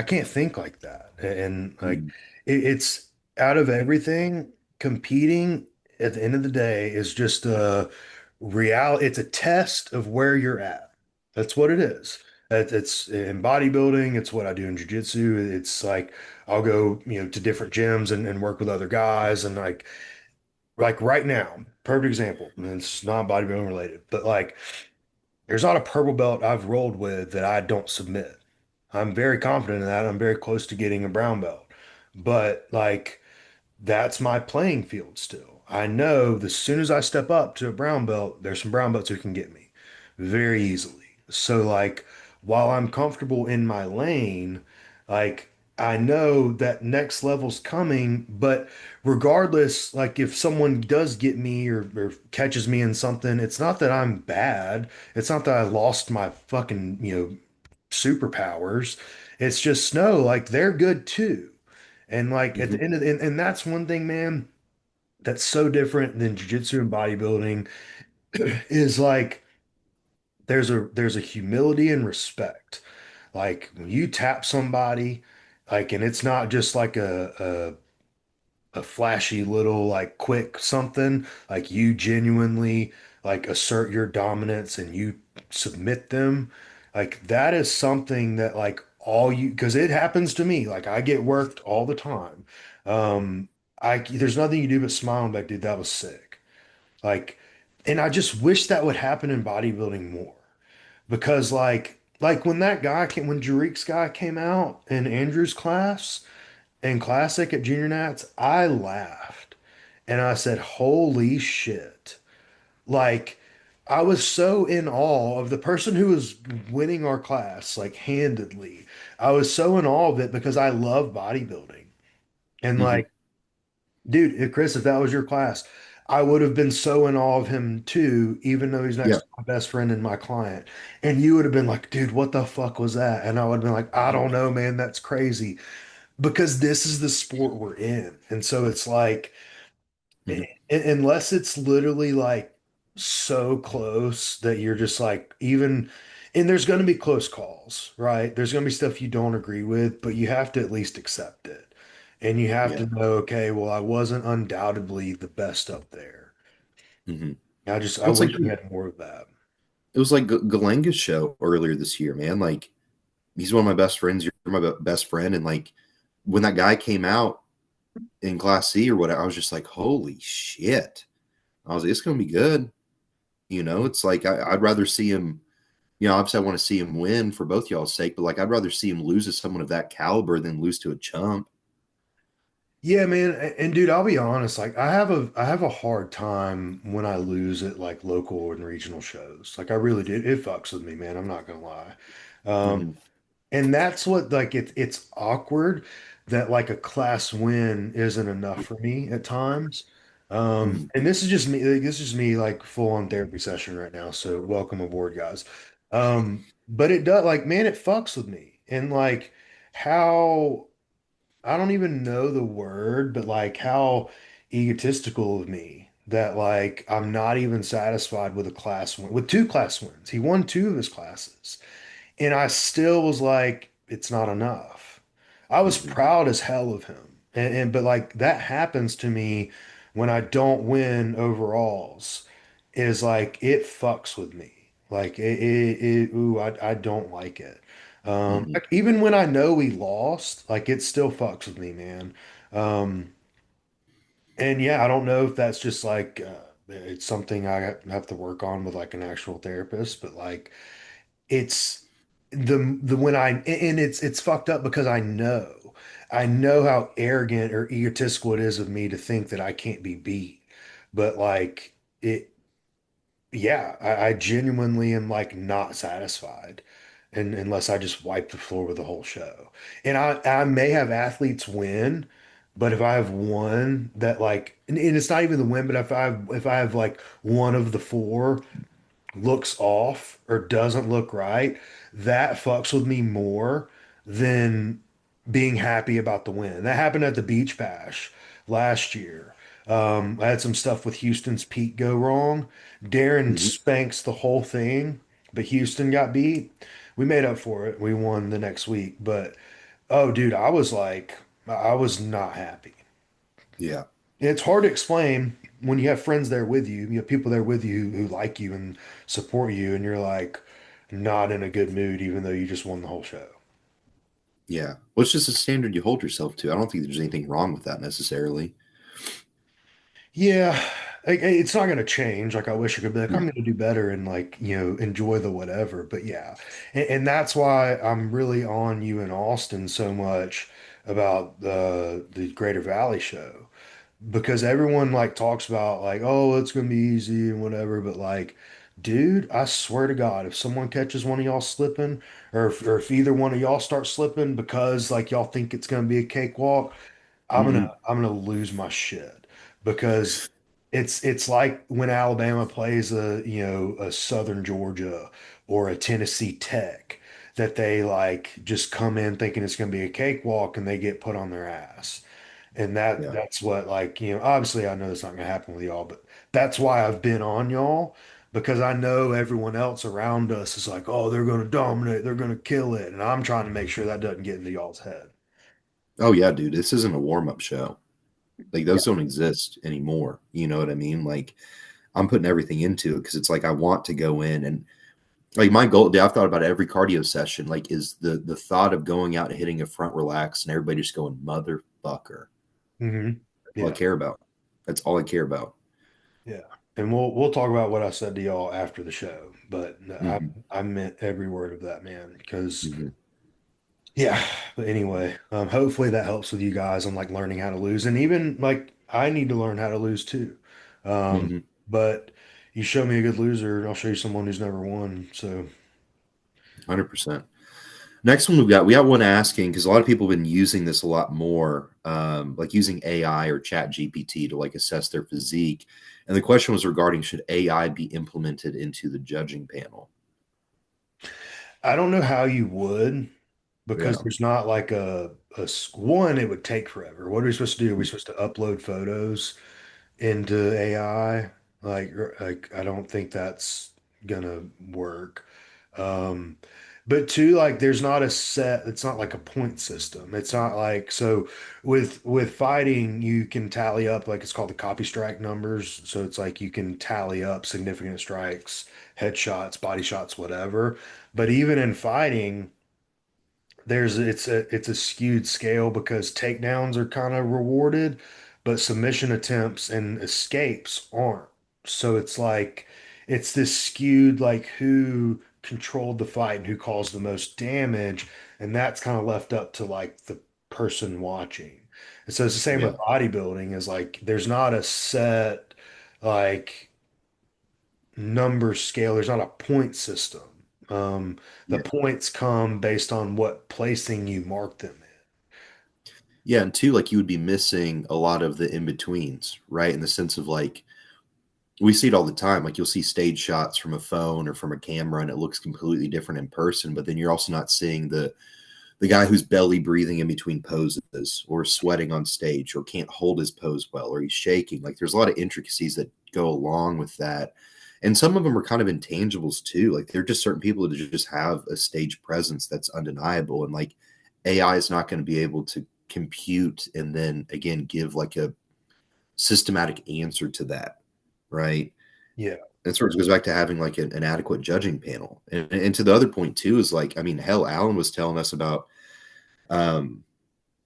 can't think like that. And like, Mm. it's out of everything, competing at the end of the day is just a reality. It's a test of where you're at. That's what it is. It's in bodybuilding. It's what I do in jiu-jitsu. It's like I'll go, to different gyms and work with other guys and like right now, perfect example, and it's not bodybuilding related, but like there's not a purple belt I've rolled with that I don't submit. I'm very confident in that. I'm very close to getting a brown belt. But like that's my playing field still. I know as soon as I step up to a brown belt, there's some brown belts who can get me very easily. So like while I'm comfortable in my lane, like I know that next level's coming, but regardless, like if someone does get me or catches me in something, it's not that I'm bad. It's not that I lost my fucking, superpowers. It's just no, like they're good too. And like at the Mhm. end of and that's one thing, man, that's so different than jiu-jitsu and bodybuilding is like there's a humility and respect. Like when you tap somebody, like and it's not just like a flashy little like quick something, like you genuinely like assert your dominance and you submit them. Like that is something that like all you, because it happens to me. Like I get worked all the time. There's nothing you do but smile and be like, dude, that was sick. Like, and I just wish that would happen in bodybuilding more because like when that guy came, when Jarik's guy came out in Andrew's class in classic at Junior Nats, I laughed and I said, holy shit. Like, I was so in awe of the person who was winning our class, like handedly. I was so in awe of it because I love bodybuilding. And Hmm. like, dude, if Chris, if that was your class, I would have been so in awe of him too, even though he's next Yeah. to my best friend and my client. And you would have been like, dude, what the fuck was that? And I would have been like, I don't know, man, that's crazy. Because this is the sport we're in. And so it's like, Hmm. unless it's literally like so close that you're just like even and there's going to be close calls, right? There's going to be stuff you don't agree with, but you have to at least accept it. And you have to Yeah. know, okay, well, I wasn't undoubtedly the best up there. Hmm. I Well, it's like wish we had more of that. it was like Galanga's show earlier this year, man. Like he's one of my best friends. You're my best friend, and like when that guy came out in Class C or whatever, I was just like, holy shit. I was like, it's gonna be good. It's like I'd rather see him. Obviously, I want to see him win for both y'all's sake, but like I'd rather see him lose to someone of that caliber than lose to a chump. Yeah, man. And dude, I'll be honest, like I have a hard time when I lose at like local and regional shows. Like I really did. It fucks with me, man. I'm not gonna lie. Um, Hmm. And that's what like it's awkward that like a class win isn't enough for me at times. Hmm. And this is just me, like, this is me like full on therapy session right now. So welcome aboard, guys. But it does like man, it fucks with me. And like how I don't even know the word, but like how egotistical of me that like I'm not even satisfied with a class win with two class wins. He won two of his classes. And I still was like, it's not enough. I was Hmm. proud as hell of him. But like that happens to me when I don't win overalls, is like it fucks with me. Like ooh, I don't like it. Hmm. Like, even when I know we lost, like it still fucks with me, man. Um, and yeah, I don't know if that's just like it's something I have to work on with like an actual therapist, but like it's the when I and it's fucked up because I know how arrogant or egotistical it is of me to think that I can't be beat. But like it yeah, I genuinely am like not satisfied and unless I just wipe the floor with the whole show. And I may have athletes win, but if I have one that like and it's not even the win, but if I have like one of the four looks off or doesn't look right, that fucks with me more than being happy about the win. That happened at the Beach Bash last year. I had some stuff with Houston's Peak go wrong. Darren Hmm. spanks the whole thing, but Houston got beat. We made up for it. We won the next week. But oh, dude, I was not happy. Yeah. It's hard to explain when you have friends there with you, you have people there with you who like you and support you, and you're like not in a good mood, even though you just won the whole show. Yeah. What's just a standard you hold yourself to? I don't think there's anything wrong with that necessarily. Yeah, it's not going to change. Like, I wish I could be like, I'm No. going to do better and like, enjoy the whatever. But yeah, and that's why I'm really on you in Austin so much about the Greater Valley show because everyone like talks about like, oh, it's gonna be easy and whatever, but like, dude, I swear to God, if someone catches one of y'all slipping, or if either one of y'all start slipping because like y'all think it's gonna be a cakewalk, Hmm. I'm gonna lose my shit because it's like when Alabama plays a Southern Georgia or a Tennessee Tech that they like just come in thinking it's gonna be a cakewalk and they get put on their ass. And Yeah. that's what like, obviously I know it's not gonna happen with y'all, but that's why I've been on y'all because I know everyone else around us is like, oh, they're gonna dominate, they're gonna kill it. And I'm trying to make sure that doesn't get into y'all's head. Oh yeah, dude. This isn't a warm-up show. Like Yeah. those don't exist anymore. You know what I mean? Like I'm putting everything into it because it's like I want to go in Like my goal, I've thought about every cardio session. Like, is the thought of going out and hitting a front relax and everybody just going motherfucker. Hmm. That's all I Yeah. care about. That's all I care about. Yeah. And we'll talk about what I said to y'all after the show, but Hmm. I meant every word of that, man, because Hmm. yeah. But anyway, hopefully that helps with you guys on like learning how to lose, and even like I need to learn how to lose too. Um, Hmm. but you show me a good loser, and I'll show you someone who's never won. So 100%. Next one we got one asking because a lot of people have been using this a lot more, like using AI or Chat GPT to like assess their physique. And the question was regarding should AI be implemented into the judging panel? I don't know how you would because Yeah. there's not like one, it would take forever. What are we supposed to do? Are we supposed to upload photos into AI? Like I don't think that's gonna work. Um, but two, like there's not a set, it's not like a point system. It's not like so with fighting, you can tally up like it's called the copy strike numbers. So it's like you can tally up significant strikes, headshots, body shots, whatever. But even in fighting, it's a skewed scale because takedowns are kind of rewarded, but submission attempts and escapes aren't. So it's like it's this skewed like who controlled the fight and who caused the most damage, and that's kind of left up to like the person watching. And so it's the same with Yeah. bodybuilding is like there's not a set like number scale. There's not a point system. The Yeah. points come based on what placing you mark them Yeah. And two, like you would be missing a lot of the in betweens, right? In the sense of like, we see it all the time. Like you'll see stage shots from a phone or from a camera and it looks completely different in person, but then you're also not seeing the guy who's belly breathing in between poses or sweating on stage or can't hold his pose well or he's shaking. Like there's a lot of intricacies that go along with that. And some of them are kind of intangibles too. Like there are just certain people that just have a stage presence that's undeniable. And like AI is not going to be able to compute and then again give like a systematic answer to that. Right. in. Yeah. And sort of goes back to having like an adequate judging panel. And to the other point too is like, I mean, hell, Alan was telling us about um,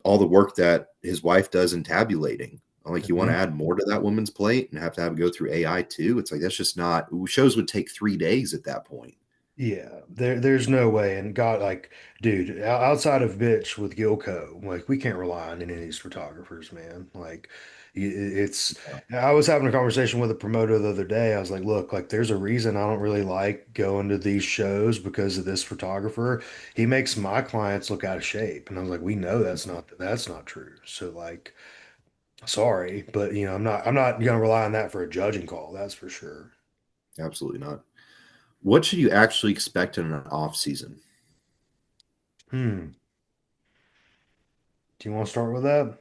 all the work that his wife does in tabulating. I'm like, you want to Mhm. add more to that woman's plate and have it go through AI too? It's like that's just not. Shows would take 3 days at that point. Yeah, there's no way. And God, like, dude, outside of bitch with Gilco, like, we can't rely on any of these photographers, man. Like, it's. I was having a conversation with a promoter the other day. I was like, look, like, there's a reason I don't really like going to these shows because of this photographer. He makes my clients look out of shape, and I was like, we know that's not true. So, like, sorry, but I'm not gonna rely on that for a judging call. That's for sure. Absolutely not. What should you actually expect in an off season? Hmm. Do you want to start with that?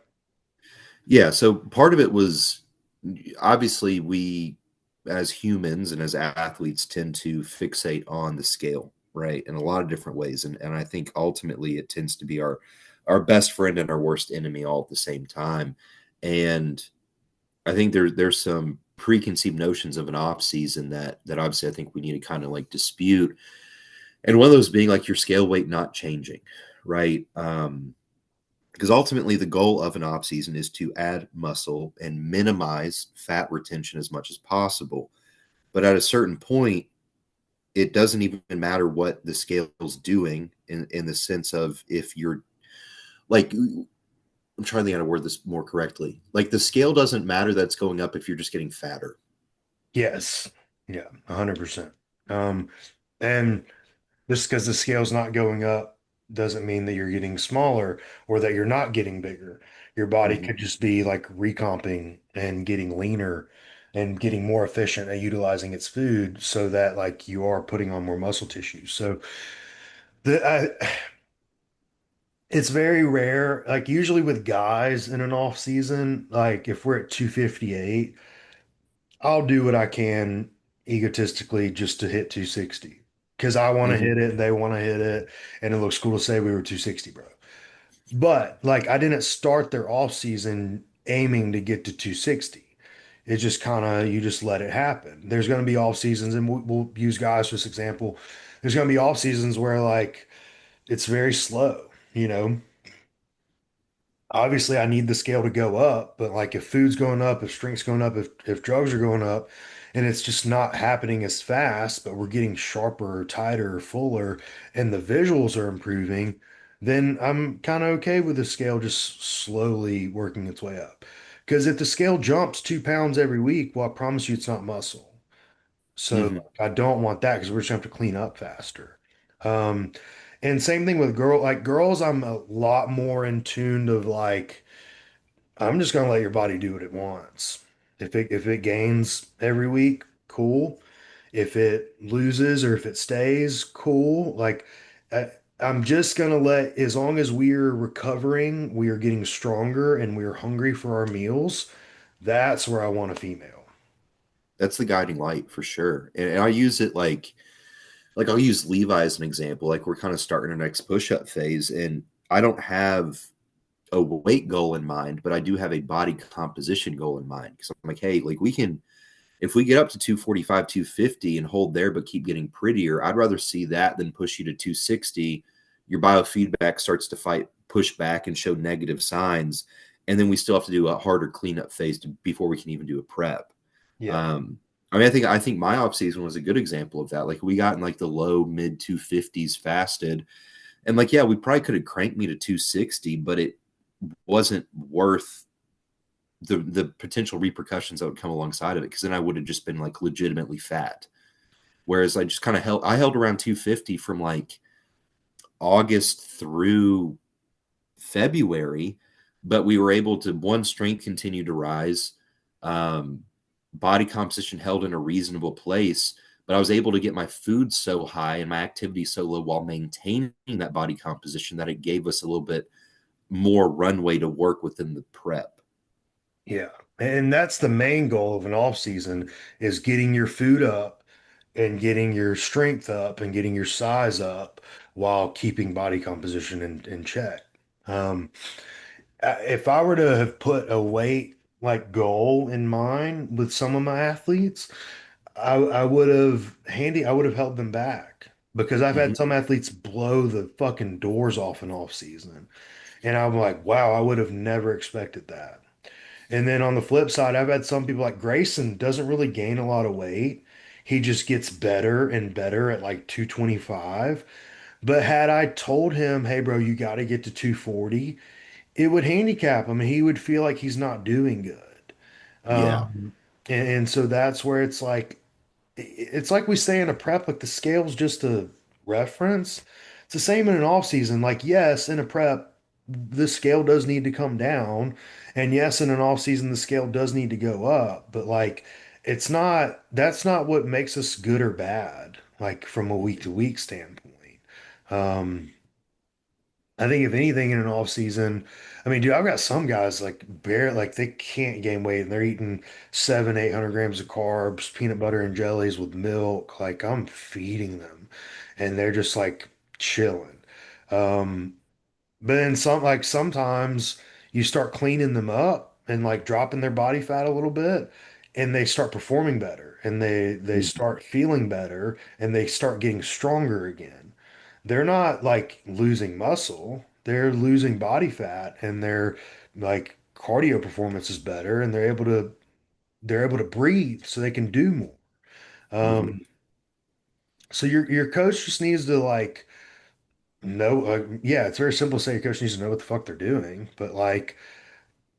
Yeah, so part of it was obviously we as humans and as athletes tend to fixate on the scale, right? In a lot of different ways. And I think ultimately it tends to be our best friend and our worst enemy all at the same time. And I think there's some preconceived notions of an off season that obviously I think we need to kind of like dispute. And one of those being like your scale weight not changing, right? Because ultimately the goal of an off season is to add muscle and minimize fat retention as much as possible. But at a certain point, it doesn't even matter what the scale's doing in the sense of if you're like I'm trying to think how to word this more correctly. Like the scale doesn't matter that's going up if you're just getting fatter. Yes. Yeah, 100%. Um, and just because the scale's not going up doesn't mean that you're getting smaller or that you're not getting bigger. Your body Mm-hmm. could just be like recomping and getting leaner and getting more efficient at utilizing its food so that like you are putting on more muscle tissue. So it's very rare. Like usually with guys in an off season, like if we're at 258, I'll do what I can egotistically just to hit 260 because I want to Mm-hmm. hit it, they want to hit it, and it looks cool to say we were 260, bro. But like I didn't start their off season aiming to get to 260. It just kind of you just let it happen. There's going to be off seasons, and we'll use guys for this example. there's going to be off seasons where like it's very slow, you know. Obviously I need the scale to go up, but like if food's going up, if strength's going up, if drugs are going up, and it's just not happening as fast, but we're getting sharper, tighter, fuller, and the visuals are improving, then I'm kind of okay with the scale just slowly working its way up. Because if the scale jumps 2 pounds every week, well, I promise you it's not muscle. So Hmm. like, I don't want that because we're just gonna have to clean up faster. Um, and same thing with girls, I'm a lot more in tune of like, I'm just gonna let your body do what it wants. If it gains every week, cool. If it loses or if it stays, cool. Like I'm just gonna let, as long as we're recovering, we are getting stronger and we're hungry for our meals, that's where I want a female. That's the guiding light for sure. And I use it like I'll use Levi as an example. Like we're kind of starting our next push-up phase, and I don't have a weight goal in mind, but I do have a body composition goal in mind. Because I'm like, hey, like we can, if we get up to 245, 250 and hold there, but keep getting prettier, I'd rather see that than push you to 260. Your biofeedback starts to fight, push back and show negative signs. And then we still have to do a harder cleanup phase before we can even do a prep. Yeah. Um, I think my off season was a good example of that. Like we got in like the low mid 250s fasted, and like yeah, we probably could have cranked me to 260, but it wasn't worth the potential repercussions that would come alongside of it, because then I would have just been like legitimately fat. Whereas I just kind of held around 250 from like August through February, but we were able to, one, strength continue to rise, um, body composition held in a reasonable place, but I was able to get my food so high and my activity so low while maintaining that body composition that it gave us a little bit more runway to work within the prep. Yeah. And that's the main goal of an off season is getting your food up and getting your strength up and getting your size up while keeping body composition in check. Um, if I were to have put a weight like goal in mind with some of my athletes, I would have held them back because I've had Mm-hmm. some athletes blow the fucking doors off an off season. And I'm like, wow, I would have never expected that. And then on the flip side, I've had some people like Grayson doesn't really gain a lot of weight. He just gets better and better at like 225. But had I told him, hey, bro, you got to get to 240, it would handicap him and he would feel like he's not doing good. Yeah. And so that's where it's like we say in a prep, like the scale's just a reference. It's the same in an off season. Like, yes, in a prep, the scale does need to come down. And yes, in an off season, the scale does need to go up. But like, that's not what makes us good or bad, like from a week to week standpoint. Um, I think if anything in an off season, I mean, dude, I've got some guys like like they can't gain weight and they're eating 800 grams of carbs, peanut butter and jellies with milk. Like I'm feeding them and they're just like chilling. Um, but then sometimes you start cleaning them up and like dropping their body fat a little bit and they start performing better and they Mhm. start feeling better and they start getting stronger again. They're not like losing muscle, they're losing body fat and their like cardio performance is better and they're able to breathe so they can do more. Mhm. Um, so your coach just needs to like know, yeah, it's very simple to say your coach needs to know what the fuck they're doing, but like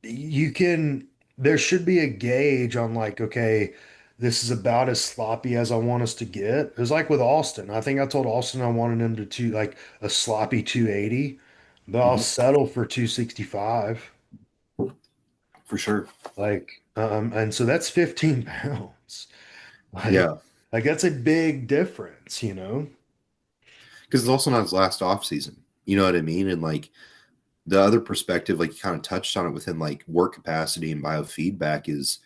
you can, there should be a gauge on like, okay, this is about as sloppy as I want us to get. It was like with Austin. I think I told Austin I wanted him to like a sloppy 280, but I'll Mhm. settle for 265. For sure. And so that's 15 pounds. Like, Yeah. like that's a big difference, you know? Because it's also not his last off season. You know what I mean? And like the other perspective, like you kind of touched on it within like work capacity and biofeedback, is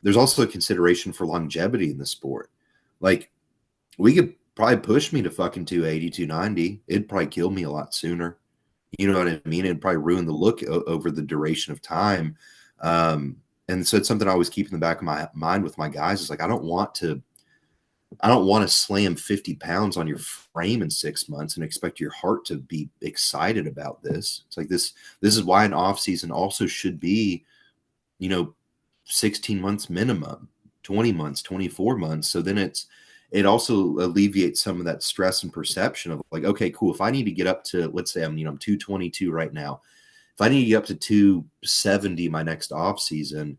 there's also a consideration for longevity in the sport. Like we could probably push me to fucking 280, 290. It'd probably kill me a lot sooner. You know what I mean? It'd probably ruin the look over the duration of time. Um, and so it's something I always keep in the back of my mind with my guys is like, I don't want to I don't want to slam 50 pounds on your frame in 6 months and expect your heart to be excited about this. It's like this is why an off season also should be, you know, 16 months minimum, 20 months, 24 months. So then it also alleviates some of that stress and perception of like, okay, cool. If I need to get up to, let's say I'm 222 right now. If I need to get up to 270 my next off season,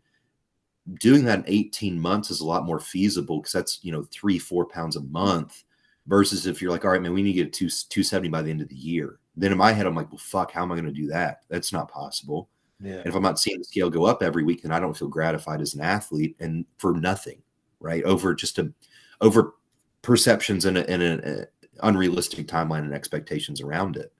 doing that in 18 months is a lot more feasible because that's, 3, 4 pounds a month versus if you're like, all right, man, we need to get to 270 by the end of the year. Then in my head, I'm like, well, fuck, how am I going to do that? That's not possible. Yeah. And if I'm not seeing the scale go up every week, then I don't feel gratified as an athlete and for nothing, right? Over perceptions and an unrealistic timeline and expectations around it.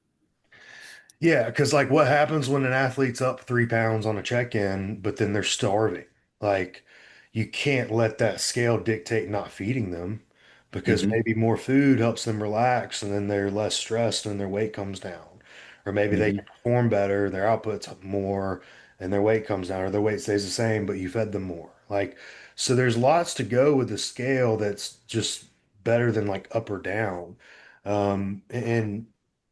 Yeah, because like what happens when an athlete's up 3 pounds on a check-in, but then they're starving? Like you can't let that scale dictate not feeding them because Hmm. maybe more food helps them relax and then they're less stressed and their weight comes down. Or maybe they Hmm. can perform better, their output's up more and their weight comes down, or their weight stays the same, but you fed them more. Like, so there's lots to go with the scale that's just better than like up or down. And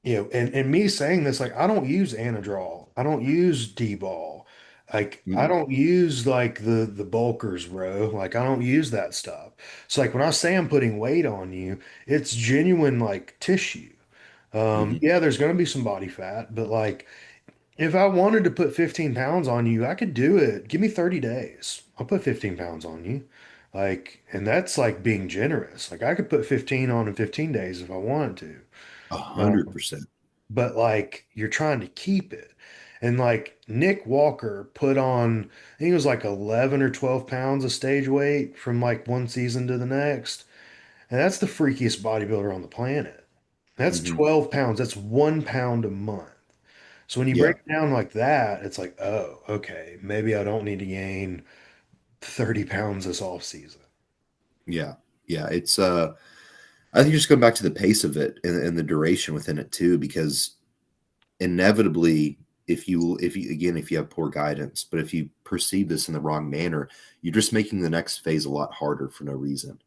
and me saying this, like, I don't use Anadrol. I don't use D-ball. Like, I Hmm. don't use like the bulkers, bro. Like, I don't use that stuff. So, like, when I say I'm putting weight on you, it's genuine like tissue. Hmm. Yeah, there's gonna be some body fat, but like, if I wanted to put 15 pounds on you, I could do it. Give me 30 days. I'll put 15 pounds on you. Like, and that's like being generous. Like, I could put 15 on in 15 days if I wanted A to. hundred percent. But like you're trying to keep it. And like Nick Walker put on, I think it was like 11 or 12 pounds of stage weight from like one season to the next. And that's the freakiest bodybuilder on the planet. That's Hmm. 12 pounds. That's 1 pound a month. So when you break Yeah. it down like that, it's like, oh, okay, maybe I don't need to gain 30 pounds this off season. Yeah. Yeah. I think just going back to the pace of it and the duration within it too, because inevitably, if you have poor guidance, but if you perceive this in the wrong manner, you're just making the next phase a lot harder for no reason.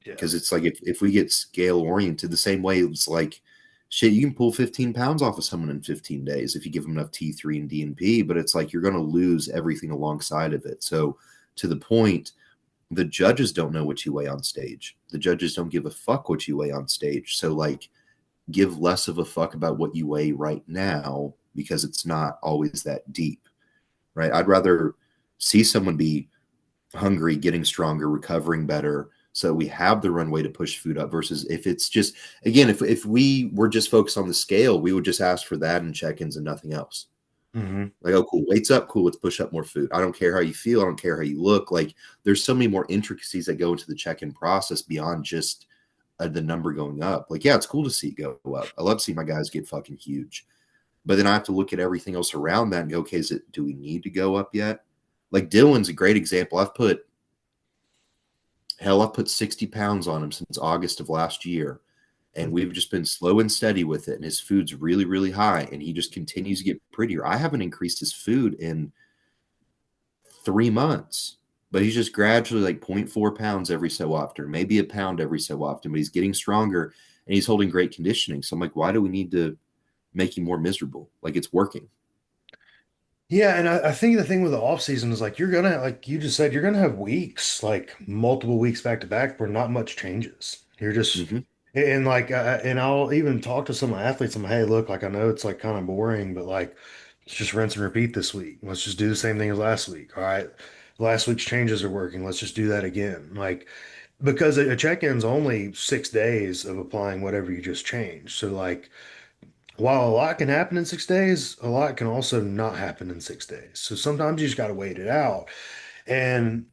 Yeah. Because it's like if we get scale oriented the same way, it's like shit, you can pull 15 pounds off of someone in 15 days if you give them enough T3 and DNP, but it's like you're going to lose everything alongside of it. So to the point, the judges don't know what you weigh on stage. The judges don't give a fuck what you weigh on stage. So like give less of a fuck about what you weigh right now because it's not always that deep, right? I'd rather see someone be hungry, getting stronger, recovering better, so we have the runway to push food up versus if it's just, again, if we were just focused on the scale, we would just ask for that and check-ins and nothing else. Hmm. Like, oh, cool, weight's up, cool, let's push up more food. I don't care how you feel, I don't care how you look. Like, there's so many more intricacies that go into the check-in process beyond just the number going up. Like, yeah, it's cool to see it go up. I love seeing my guys get fucking huge. But then I have to look at everything else around that and go, okay, do we need to go up yet? Like Dylan's a great example. I've put 60 pounds on him since August of last year. And we've just been slow and steady with it. And his food's really, really high. And he just continues to get prettier. I haven't increased his food in 3 months, but he's just gradually like 0.4 pounds every so often, maybe a pound every so often, but he's getting stronger and he's holding great conditioning. So I'm like, why do we need to make him more miserable? Like it's working. Yeah, and I think the thing with the off season is like you're gonna, like you just said, you're gonna have weeks, like multiple weeks back to back where not much changes. You're just Hmm. and like and I'll even talk to some of my athletes. I'm like, hey, look, like I know it's like kind of boring, but like let's just rinse and repeat this week. Let's just do the same thing as last week. All right. Last week's changes are working. Let's just do that again. Like because a check-in's only 6 days of applying whatever you just changed. So like while a lot can happen in 6 days, a lot can also not happen in 6 days. So sometimes you just got to wait it out. And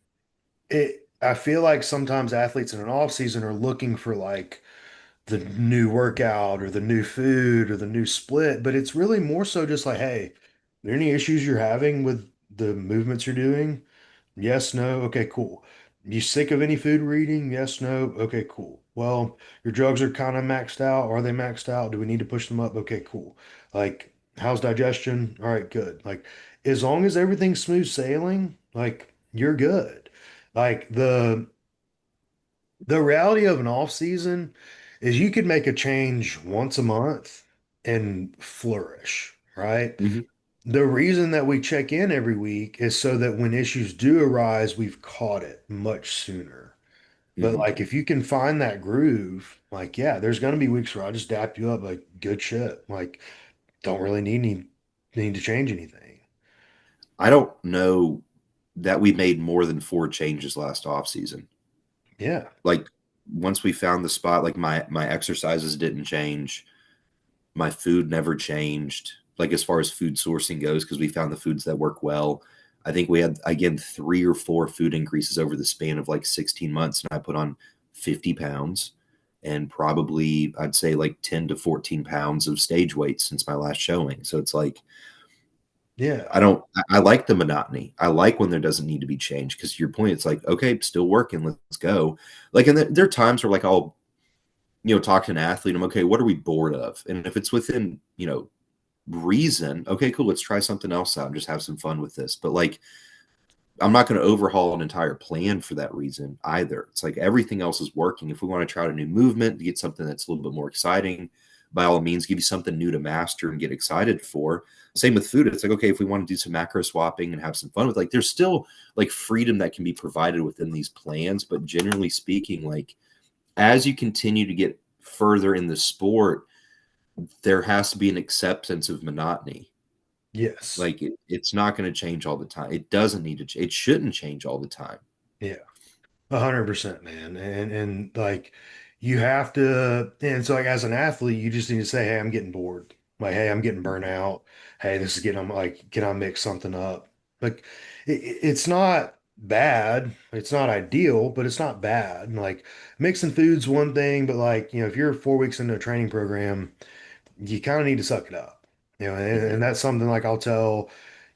I feel like sometimes athletes in an off season are looking for like the new workout or the new food or the new split, but it's really more so just like, hey, are there any issues you're having with the movements you're doing? Yes, no. Okay, cool. You sick of any food we're eating? Yes, no. Okay, cool. Well, your drugs are kind of maxed out. Are they maxed out? Do we need to push them up? Okay, cool. Like, how's digestion? All right, good. Like, as long as everything's smooth sailing, like, you're good. Like, The reality of an off season is you could make a change once a month and flourish, right? Hmm. The reason that we check in every week is so that when issues do arise, we've caught it much sooner. But Hmm. like if you can find that groove, like yeah, there's gonna be weeks where I just dap you up like good shit. Like don't really need to change anything. I don't know that we made more than 4 changes last off season. Yeah. Like once we found the spot, like my exercises didn't change, my food never changed. Like as far as food sourcing goes, because we found the foods that work well. I think we had again 3 or 4 food increases over the span of like 16 months, and I put on 50 pounds and probably I'd say like 10 to 14 pounds of stage weight since my last showing. So it's like Yeah. I don't I like the monotony. I like when there doesn't need to be change because to your point, it's like, okay, still working, let's go. Like and there are times where like I'll talk to an athlete, I'm okay, what are we bored of? And if it's within, reason, okay, cool, let's try something else out and just have some fun with this. But like I'm not going to overhaul an entire plan for that reason either. It's like everything else is working. If we want to try out a new movement to get something that's a little bit more exciting, by all means, give you something new to master and get excited for. Same with food. It's like, okay, if we want to do some macro swapping and have some fun with, like, there's still like freedom that can be provided within these plans. But generally speaking, like, as you continue to get further in the sport, there has to be an acceptance of monotony. Yes. Like, it's not going to change all the time. It doesn't need to, it shouldn't change all the time. Yeah. 100%, man. And like you have to, and so like as an athlete, you just need to say, hey, I'm getting bored. Like, hey, I'm getting burnt out. Hey, this is getting, I'm like, can I mix something up? Like it's not bad. It's not ideal, but it's not bad. Like mixing food's one thing, but like, if you're 4 weeks into a training program, you kind of need to suck it up, and Mhm. that's something like I'll tell,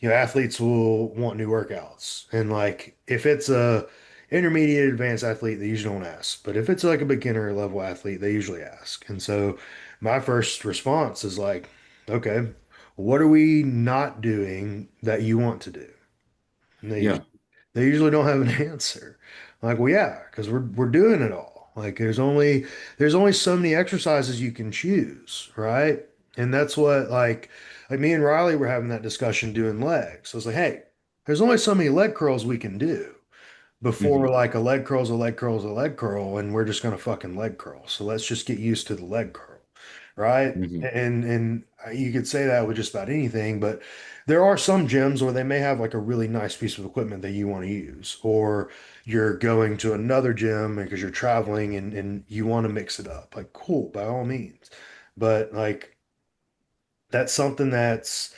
athletes will want new workouts. And like if it's a intermediate advanced athlete, they usually don't ask. But if it's like a beginner level athlete, they usually ask. And so my first response is like, okay, what are we not doing that you want to do? And Yeah. they usually don't have an answer. Like, well, yeah, because we're doing it all. Like, there's only so many exercises you can choose, right? And that's what like me and Riley were having that discussion doing legs. So I was like, hey, there's only so many leg curls we can do before Hmm. like a leg curl's a leg curl's a leg curl, and we're just gonna fucking leg curl. So let's just get used to the leg curl, right? Hmm. And you could say that with just about anything, but there are some gyms where they may have like a really nice piece of equipment that you want to use, or you're going to another gym because you're traveling and you want to mix it up. Like, cool, by all means. But like that's something that's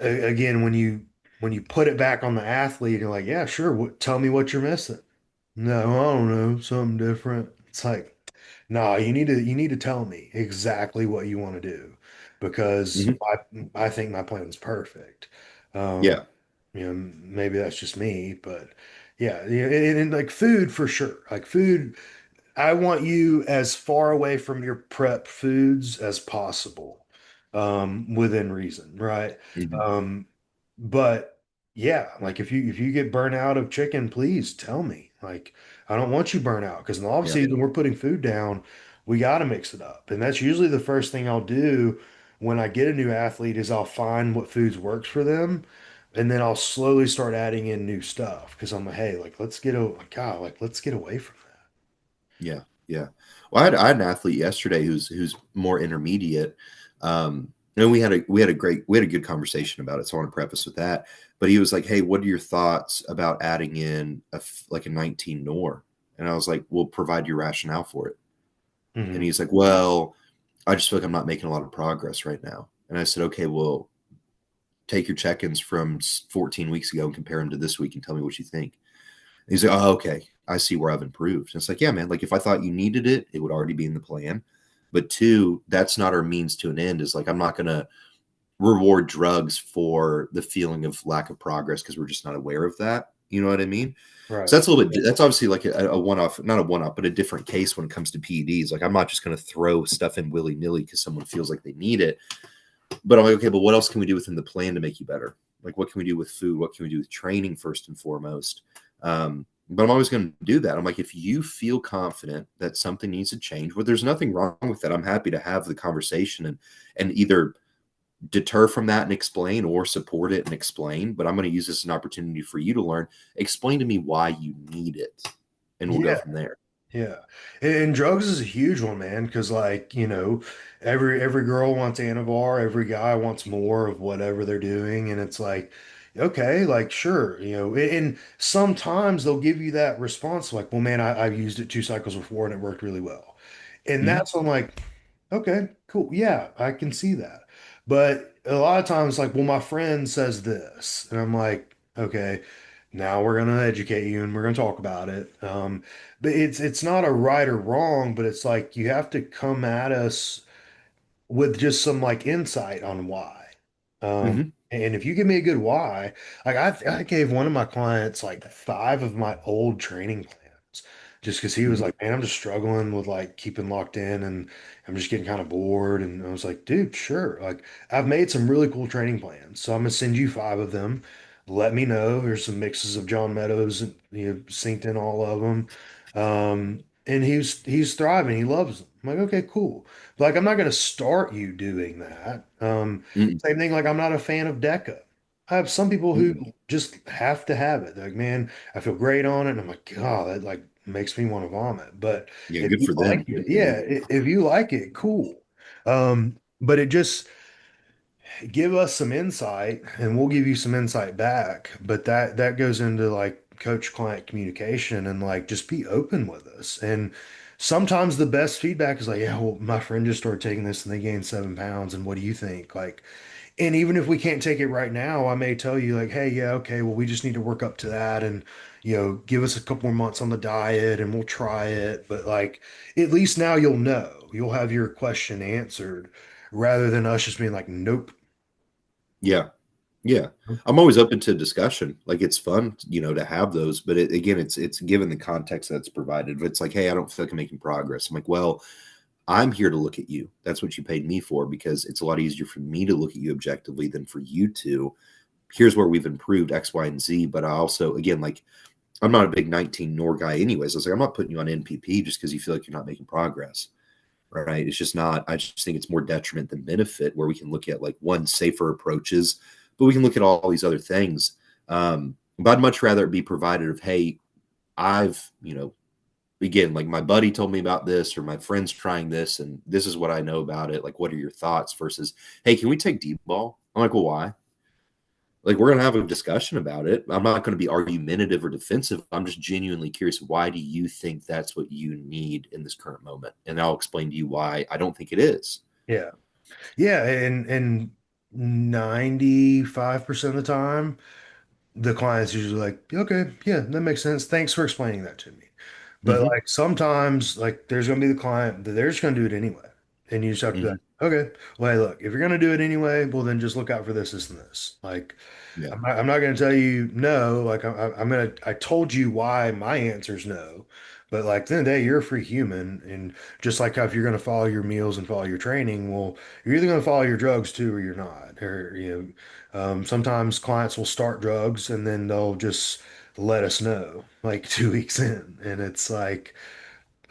again when you put it back on the athlete, you're like, yeah, sure, tell me what you're missing. No, I don't know, something different. It's like, no, you need to tell me exactly what you want to do because Hmm. I think my plan's perfect. Um, Yeah. maybe that's just me, but yeah, and like food for sure. Like food, I want you as far away from your prep foods as possible, within reason, right? Hmm. Um, but yeah, like if you get burnt out of chicken, please tell me. Like I don't want you burnt out because in the off Yeah. season we're putting food down. We got to mix it up, and that's usually the first thing I'll do when I get a new athlete is I'll find what foods works for them, and then I'll slowly start adding in new stuff because I'm like, hey, like let's get away from Yeah. Yeah. Well, I had an athlete yesterday who's more intermediate. And we had a good conversation about it. So I want to preface with that. But he was like, "Hey, what are your thoughts about adding in like a 19 NOR?" And I was like, "We'll provide your rationale for it." And that. he's like, "Well, I just feel like I'm not making a lot of progress right now." And I said, "Okay, well, take your check-ins from 14 weeks ago and compare them to this week and tell me what you think." And he's like, "Oh, okay. I see where I've improved." And it's like, yeah, man, like if I thought you needed it, it would already be in the plan. But two, that's not our means to an end. Is like I'm not gonna reward drugs for the feeling of lack of progress because we're just not aware of that. You know what I mean? So Right. that's a little bit. That's obviously like a one-off, not a one-off, but a different case when it comes to PEDs. Like I'm not just going to throw stuff in willy-nilly because someone feels like they need it. But I'm like, okay, but what else can we do within the plan to make you better? Like what can we do with food? What can we do with training first and foremost? But I'm always going to do that. I'm like, if you feel confident that something needs to change, well, there's nothing wrong with that. I'm happy to have the conversation and either deter from that and explain or support it and explain. But I'm going to use this as an opportunity for you to learn. Explain to me why you need it, and we'll go Yeah. from there. Yeah. And drugs is a huge one, man, because like, every girl wants Anavar, every guy wants more of whatever they're doing. And it's like, okay, like sure, and sometimes they'll give you that response like, well, man, I've used it 2 cycles before and it worked really well. And Mhm. that's when I'm like, okay, cool. Yeah, I can see that. But a lot of times, like, well, my friend says this, and I'm like, okay, now we're gonna educate you and we're gonna talk about it. But it's not a right or wrong, but it's like you have to come at us with just some like insight on why. Mhm. And if you give me a good why, like I gave one of my clients like 5 of my old training plans just because he was Mhm. like, man, I'm just struggling with like keeping locked in and I'm just getting kind of bored. And I was like, dude, sure. Like I've made some really cool training plans. So I'm gonna send you 5 of them. Let me know. There's some mixes of John Meadows, synced in all of them. And he's thriving. He loves them. I'm like, okay, cool. Like, I'm not going to start you doing that. Mhm. Same thing, like, I'm not a fan of DECA. I have some people who Mhm. just have to have it. They're like, man, I feel great on it. And I'm like, God, that like makes me want to vomit. But Yeah, if good you for like them. it, yeah, if you like it, cool. But it just give us some insight and we'll give you some insight back. But that goes into like coach client communication and like just be open with us. And sometimes the best feedback is like, yeah, well, my friend just started taking this and they gained 7 pounds. And what do you think? Like, and even if we can't take it right now, I may tell you like, hey, yeah, okay, well, we just need to work up to that and give us a couple more months on the diet and we'll try it. But like at least now you'll know. You'll have your question answered rather than us just being like, nope. Yeah. Yeah. I'm always open to discussion. Like it's fun, to have those, but again, it's given the context that's provided. If it's like, hey, I don't feel like I'm making progress. I'm like, well, I'm here to look at you. That's what you paid me for because it's a lot easier for me to look at you objectively than for you to. Here's where we've improved X, Y, and Z. But I also, again, like I'm not a big 19 nor guy anyways. I was like, I'm not putting you on NPP just because you feel like you're not making progress. Right. It's just not, I just think it's more detriment than benefit where we can look at like one safer approaches, but we can look at all these other things. But I'd much rather it be provided of, hey, I've, again, like my buddy told me about this or my friend's trying this and this is what I know about it. Like, what are your thoughts versus, hey, can we take deep ball? I'm like, well, why? Like, we're going to have a discussion about it. I'm not going to be argumentative or defensive. I'm just genuinely curious. Why do you think that's what you need in this current moment? And I'll explain to you why I don't think it is. Yeah. Yeah, and 95% of the time, the client's usually like, okay, yeah, that makes sense. Thanks for explaining that to me. But Mm-hmm. like sometimes, like there's gonna be the client that they're just gonna do it anyway. And you just have to be Mm-hmm. like, okay, well, hey, look, if you're gonna do it anyway, well then just look out for this, this, and this. Like Yeah. I'm not going to tell you no. Like I told you why my answer is no. But like at the end of the day, you're a free human. And just like how if you're going to follow your meals and follow your training, well, you're either going to follow your drugs too, or you're not. Or, sometimes clients will start drugs and then they'll just let us know like 2 weeks in. And it's like,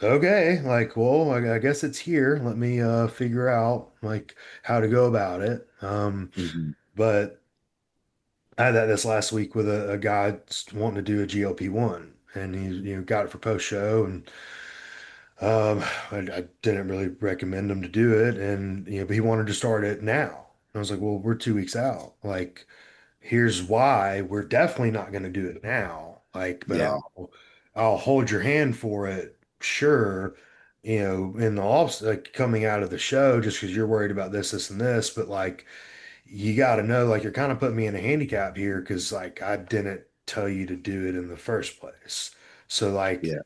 okay, like, well, I guess it's here. Let me figure out like how to go about it. Mm-hmm. But I had that this last week with a guy wanting to do a GLP-1, and he got it for post show, and I didn't really recommend him to do it, and but he wanted to start it now. And I was like, well, we're 2 weeks out. Like, here's why we're definitely not going to do it now. Like, but Yeah. I'll hold your hand for it, sure. In the off like coming out of the show, just because you're worried about this, this, and this, but like you got to know, like, you're kind of putting me in a handicap here because, like, I didn't tell you to do it in the first place. So, like, Yeah.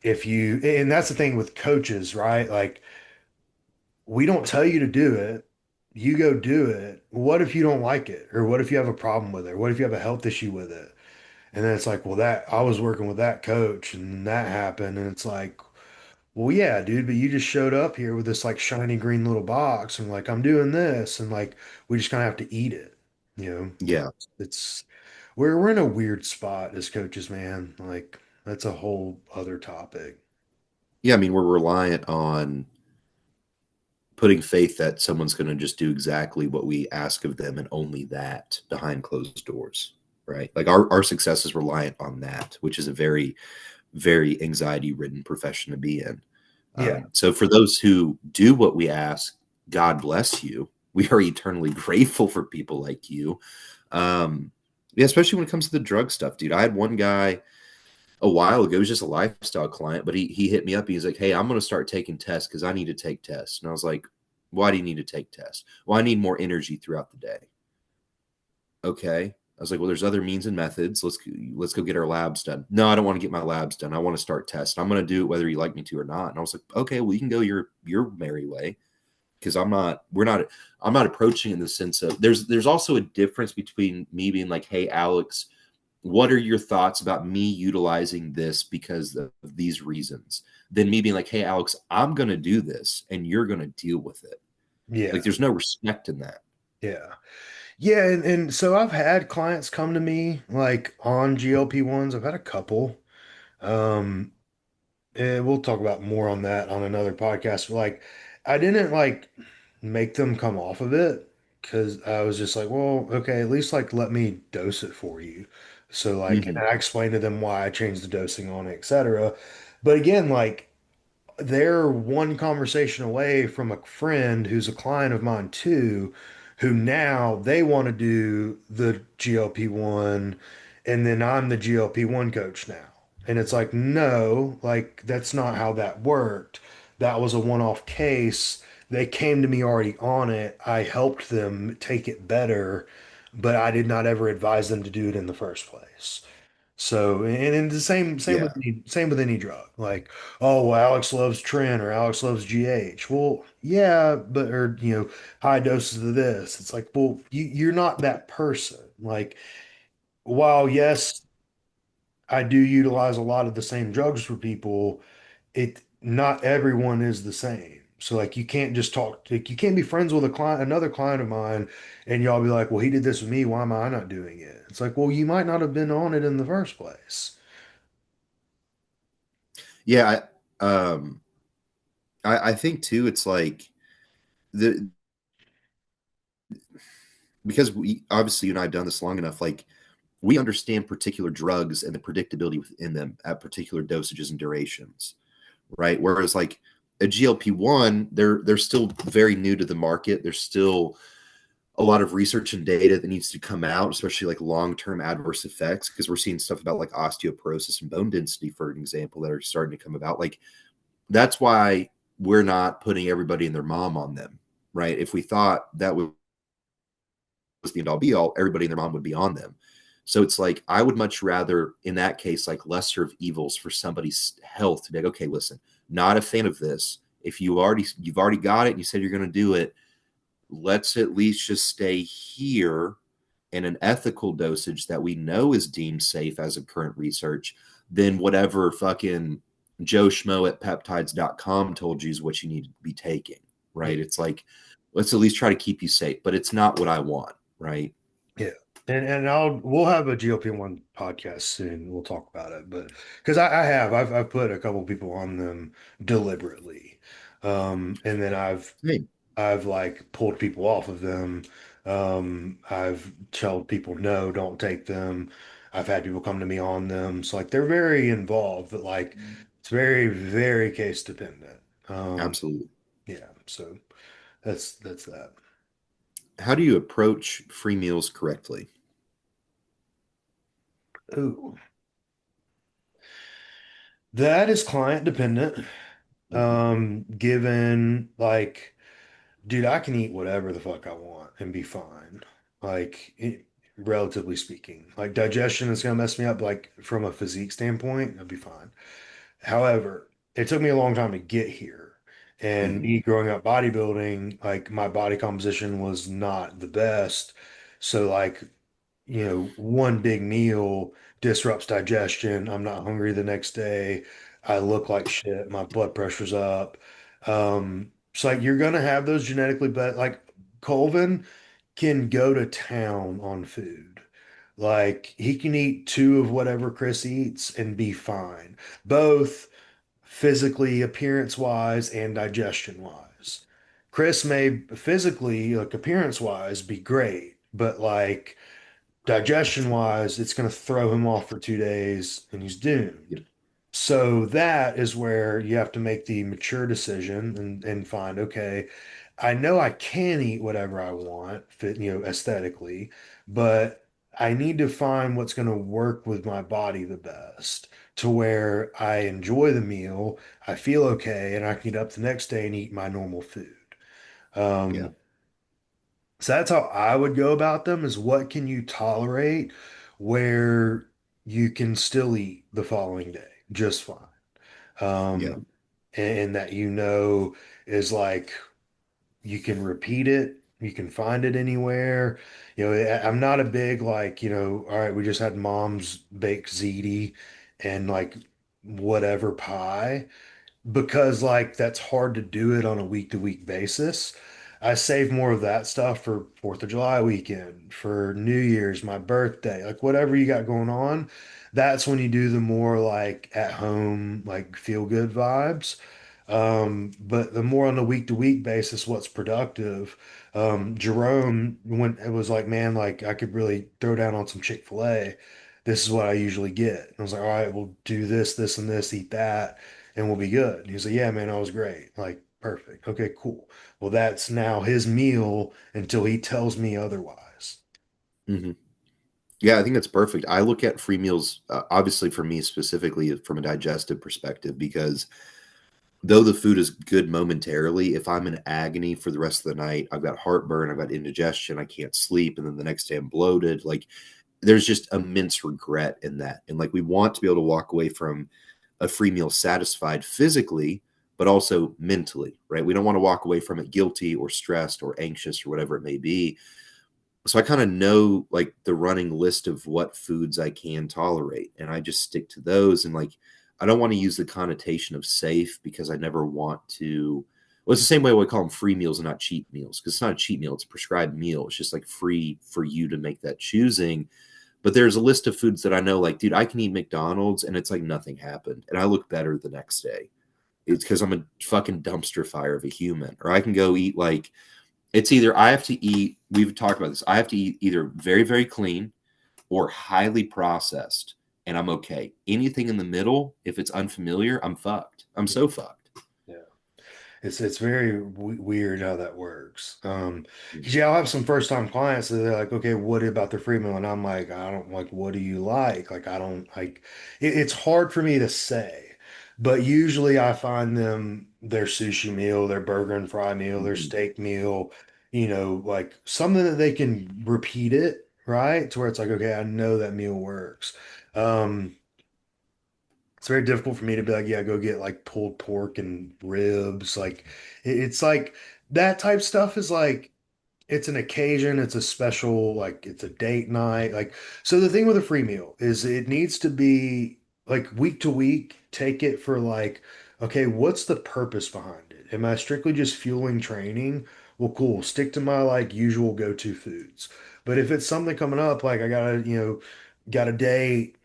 if you, and that's the thing with coaches, right? Like, we don't tell you to do it. You go do it. What if you don't like it? Or what if you have a problem with it? What if you have a health issue with it? And then it's like, well, that I was working with that coach and that happened. And it's like, well, yeah, dude, but you just showed up here with this like shiny green little box and like I'm doing this and like we just kind of have to eat it, you know. Yeah. It's we're in a weird spot as coaches, man. Like That's a whole other topic. Yeah, I mean, we're reliant on putting faith that someone's going to just do exactly what we ask of them and only that behind closed doors, right? Like our success is reliant on that, which is a very, very anxiety ridden profession to be in. Yeah. So for those who do what we ask, God bless you. We are eternally grateful for people like you. Yeah, especially when it comes to the drug stuff, dude. I had one guy a while ago. It was just a lifestyle client, but he hit me up. He's like, "Hey, I'm going to start taking tests because I need to take tests." And I was like, "Why do you need to take tests?" "Well, I need more energy throughout the day." Okay. I was like, "Well, there's other means and methods. Let's go get our labs done." "No, I don't want to get my labs done. I want to start testing. I'm going to do it whether you like me to or not." And I was like, "Okay, well, you can go your merry way." Because I'm not approaching it in the sense of there's also a difference between me being like, "Hey, Alex, what are your thoughts about me utilizing this because of these reasons?" Then me being like, "Hey, Alex, I'm going to do this and you're going to deal with it." Like Yeah. there's no respect in that. Yeah. Yeah, and so I've had clients come to me like on GLP-1s. I've had a couple. Um, and we'll talk about more on that on another podcast. But, like, I didn't like make them come off of it because I was just like, well, okay, at least like let me dose it for you. So like, and Mm-hmm. I explained to them why I changed the dosing on it, etc. But again, like they're one conversation away from a friend who's a client of mine too, who now they want to do the GLP-1, and then I'm the GLP-1 coach now. And it's like, no, like that's not how that worked. That was a one-off case. They came to me already on it. I helped them take it better, but I did not ever advise them to do it in the first place. So, and the same with Yeah. any drug. Like, oh, well, Alex loves Tren or Alex loves GH. Well, yeah, but or high doses of this. It's like, well, you're not that person. Like, while yes, I do utilize a lot of the same drugs for people, it not everyone is the same. So like you can't just talk like you can't be friends with a client, another client of mine, and y'all be like, well, he did this with me. Why am I not doing it? It's like, well, you might not have been on it in the first place. Yeah. I think too, it's like the because we obviously you and I have done this long enough, like we understand particular drugs and the predictability within them at particular dosages and durations, right? Whereas like a GLP-1, they're still very new to the market. There's still a lot of research and data that needs to come out, especially like long-term adverse effects, because we're seeing stuff about like osteoporosis and bone density, for an example, that are starting to come about. Like that's why we're not putting everybody and their mom on them, right? If we thought that was the end all be all, everybody and their mom would be on them. So it's like I would much rather, in that case, like lesser of evils for somebody's health to be like, okay, listen, not a fan of this. If you've already got it and you said you're going to do it, let's at least just stay here in an ethical dosage that we know is deemed safe as of current research, then whatever fucking Joe Schmo at peptides.com told you is what you need to be taking, Yeah. right? It's like, let's at least try to keep you safe, but it's not what I want, right? Yeah. And we'll have a GLP-1 podcast soon. We'll talk about it. But because I've put a couple people on them deliberately. And then Hey, I've like pulled people off of them. I've told people no, don't take them. I've had people come to me on them. So like they're very involved, but like it's very, very case dependent. Um, absolutely. yeah, so that's that. How do you approach free meals correctly? Ooh, that is client dependent. Mhm. Given like, dude, I can eat whatever the fuck I want and be fine. Like, relatively speaking, like digestion is gonna mess me up. Like from a physique standpoint, I'd be fine. However, it took me a long time to get here. And Mhm. me growing up bodybuilding, like my body composition was not the best. So like one big meal disrupts digestion. I'm not hungry the next day. I look like shit. My blood pressure's up. So like you're gonna have those genetically, but like Colvin can go to town on food. Like he can eat two of whatever Chris eats and be fine, both physically, appearance wise, and digestion wise. Chris may physically, like appearance wise, be great, but like digestion wise, it's going to throw him off for 2 days and he's doomed. Yep. So that is where you have to make the mature decision and find, okay, I know I can eat whatever I want, fit, aesthetically, but I need to find what's going to work with my body the best to where I enjoy the meal, I feel okay, and I can get up the next day and eat my normal food. Yeah. Um, so that's how I would go about them is what can you tolerate where you can still eat the following day just fine. Yeah. Um, and that is like you can repeat it, you can find it anywhere. I'm not a big like, all right, we just had mom's baked ziti and like whatever pie because like that's hard to do it on a week to week basis. I save more of that stuff for 4th of July weekend, for New Year's, my birthday, like whatever you got going on. That's when you do the more like at home, like feel good vibes. But the more on a week to week basis, what's productive. Jerome, when it was like, man, like I could really throw down on some Chick-fil-A. This is what I usually get. And I was like, all right, we'll do this, this, and this, eat that and we'll be good. And he was like, yeah, man, I was great. Like, perfect. Okay, cool. Well, that's now his meal until he tells me otherwise. Hmm. Yeah, I think that's perfect. I look at free meals, obviously for me specifically from a digestive perspective, because though the food is good momentarily, if I'm in agony for the rest of the night, I've got heartburn, I've got indigestion, I can't sleep, and then the next day I'm bloated. Like there's just immense regret in that. And like we want to be able to walk away from a free meal satisfied physically, but also mentally, right? We don't want to walk away from it guilty or stressed or anxious or whatever it may be. So I kind of know like the running list of what foods I can tolerate, and I just stick to those. And like, I don't want to use the connotation of safe because I never want to. Well, it's the same way we call them free meals and not cheat meals because it's not a cheat meal; it's a prescribed meal. It's just like free for you to make that choosing. But there's a list of foods that I know, like, dude, I can eat McDonald's and it's like nothing happened, and I look better the next day. It's because I'm a fucking dumpster fire of a human. Or I can go eat like it's either I have to eat, we've talked about this, I have to eat either very, very clean or highly processed, and I'm okay. Anything in the middle, if it's unfamiliar, I'm fucked. I'm so fucked. Yeah. It's very weird how that works. Mm. 'Cause yeah, I'll have some first time clients that they're like, okay, what about the free meal? And I'm like, I don't like, what do you like? Like, I don't like, it's hard for me to say, but usually I find them their sushi meal, their burger and fry meal, their Mhm. steak meal, like something that they can repeat it, right? To where it's like, okay, I know that meal works. Um, it's very difficult for me to be like, yeah, go get like pulled pork and ribs. Like it's like that type stuff is like it's an occasion, it's a special, like it's a date night. Like so the thing with a free meal is it needs to be like week to week, take it for like, okay, what's the purpose behind it? Am I strictly just fueling training? Well, cool. Stick to my like usual go-to foods. But if it's something coming up, like I gotta, got a date,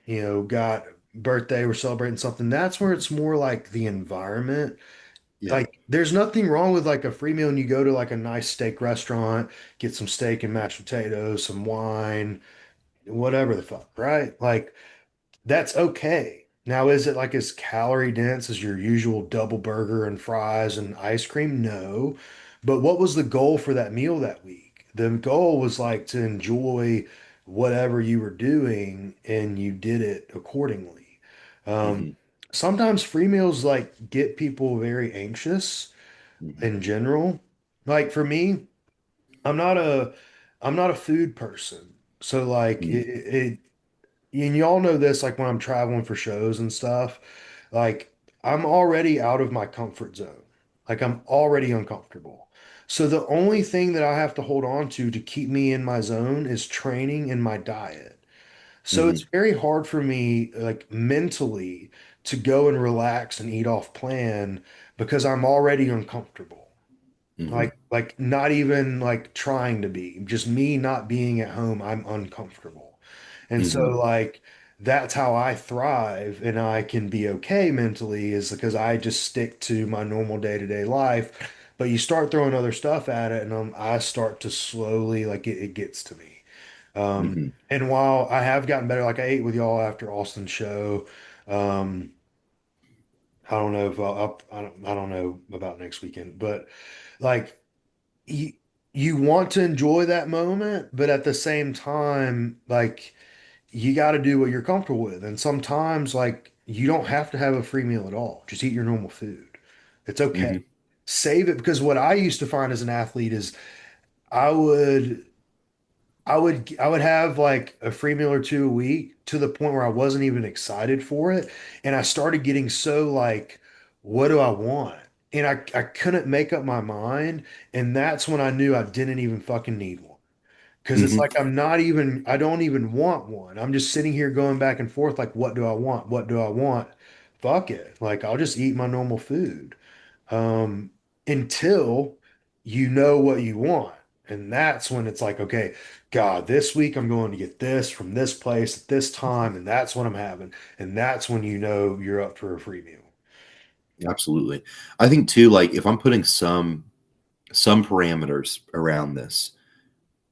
got birthday, we're celebrating something, that's where it's more like the environment. Yeah. Like there's nothing wrong with like a free meal and you go to like a nice steak restaurant, get some steak and mashed potatoes, some wine, whatever the fuck, right? Like that's okay. Now, is it like as calorie dense as your usual double burger and fries and ice cream? No. But what was the goal for that meal that week? The goal was like to enjoy whatever you were doing and you did it accordingly. Um, Hmm. Sometimes free meals like get people very anxious Hmm. in general. Like for me, I'm not a I'm not a food person. So like Hmm. and y'all know this, like when I'm traveling for shows and stuff, like I'm already out of my comfort zone. Like I'm already uncomfortable. So the only thing that I have to hold on to keep me in my zone is training and my diet. So it's Hmm. very hard for me, like mentally, to go and relax and eat off plan because I'm already uncomfortable. Hmm. Like not even like trying to be, just me not being at home, I'm uncomfortable. And so Hmm. like that's how I thrive and I can be okay mentally is because I just stick to my normal day-to-day life. But you start throwing other stuff at it, and I start to slowly like it gets to me. Hmm. And while I have gotten better, like I ate with y'all after Austin's show, um, I don't know if I don't know about next weekend, but like you, you want to enjoy that moment, but at the same time, like you got to do what you're comfortable with. And sometimes, like, you don't have to have a free meal at all. Just eat your normal food. It's okay. Hmm. Save it because what I used to find as an athlete is I would I would have like a free meal or two a week to the point where I wasn't even excited for it. And I started getting so like, what do I want? And I couldn't make up my mind. And that's when I knew I didn't even fucking need one. Because it's Hmm. like I don't even want one. I'm just sitting here going back and forth, like, what do I want? What do I want? Fuck it. Like, I'll just eat my normal food um, until you know what you want. And that's when it's like, okay, God, this week I'm going to get this from this place at this time, and that's what I'm having. And that's when you know you're up for a free meal. Absolutely. I think too, like if I'm putting some parameters around this,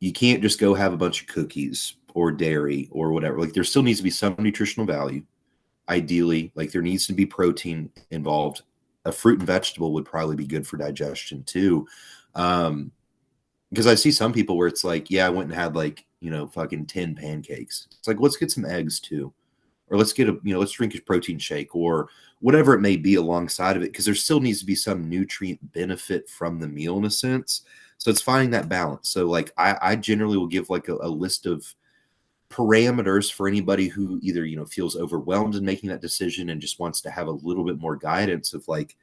you can't just go have a bunch of cookies or dairy or whatever. Like there still needs to be some nutritional value. Ideally, like there needs to be protein involved. A fruit and vegetable would probably be good for digestion too. Um, because I see some people where it's like, yeah, I went and had like, fucking 10 pancakes. It's like, let's get some eggs too. Or let's get let's drink a protein shake or whatever it may be alongside of it. Cause there still needs to be some nutrient benefit from the meal in a sense. So it's finding that balance. So like I generally will give like a list of parameters for anybody who either, feels overwhelmed in making that decision and just wants to have a little bit more guidance of like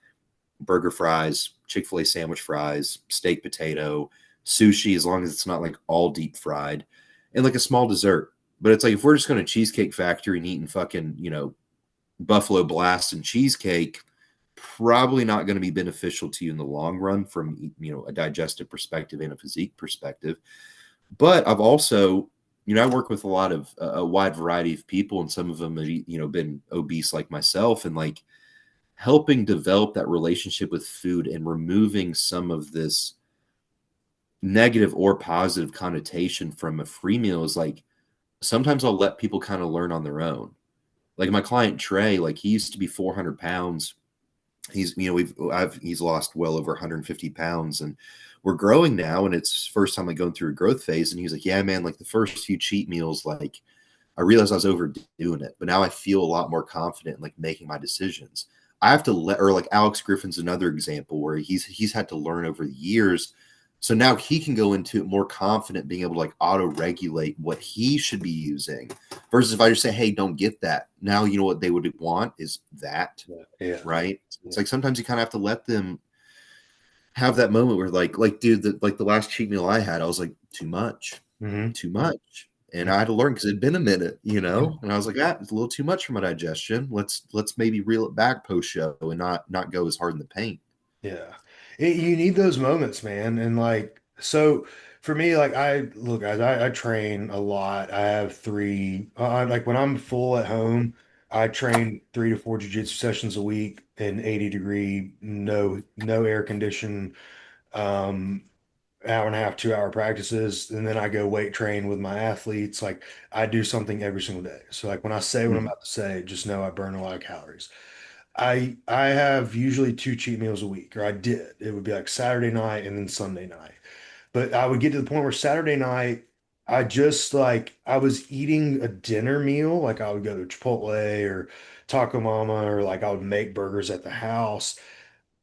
burger fries, Chick-fil-A sandwich fries, steak potato, sushi, as long as it's not like all deep fried, and like a small dessert. But it's like if we're just going to Cheesecake Factory and eating fucking, Buffalo Blast and cheesecake, probably not going to be beneficial to you in the long run from, a digestive perspective and a physique perspective. But I've also, I work with a lot of a wide variety of people, and some of them have, been obese like myself, and like helping develop that relationship with food and removing some of this negative or positive connotation from a free meal is like sometimes I'll let people kind of learn on their own. Like my client Trey, like he used to be 400 pounds. He's, he's lost well over 150 pounds and we're growing now. And it's first time like going through a growth phase. And he's like, yeah, man, like the first few cheat meals, like I realized I was overdoing it, but now I feel a lot more confident in like making my decisions. I have to let, or like Alex Griffin's another example where he's had to learn over the years. So now he can go into it more confident, being able to like auto regulate what he should be using. Versus if I just say, hey, don't get that. Now you know what they would want is that, Yeah. Yeah. right? Yeah. It's like sometimes you kind of have to let them have that moment where like dude, the last cheat meal I had, I was like, too much, Hmm. too much. And I had to learn because it'd been a minute, and I was like, it's a little too much for my digestion. Let's maybe reel it back post show and not go as hard in the paint. Yeah. You need those moments, man. And like, so for me, like I look, guys, I train a lot. I have three, like when I'm full at home, I train 3 to 4 jujitsu sessions a week in 80-degree, no air condition, um, hour and a half, 2 hour practices. And then I go weight train with my athletes. Like I do something every single day. So like when I say what I'm Mhm. about to say, just know I burn a lot of calories. I have usually two cheat meals a week, or I did. It would be like Saturday night and then Sunday night. But I would get to the point where Saturday night, I just like I was eating a dinner meal, like I would go to Chipotle or Taco Mama, or like I would make burgers at the house.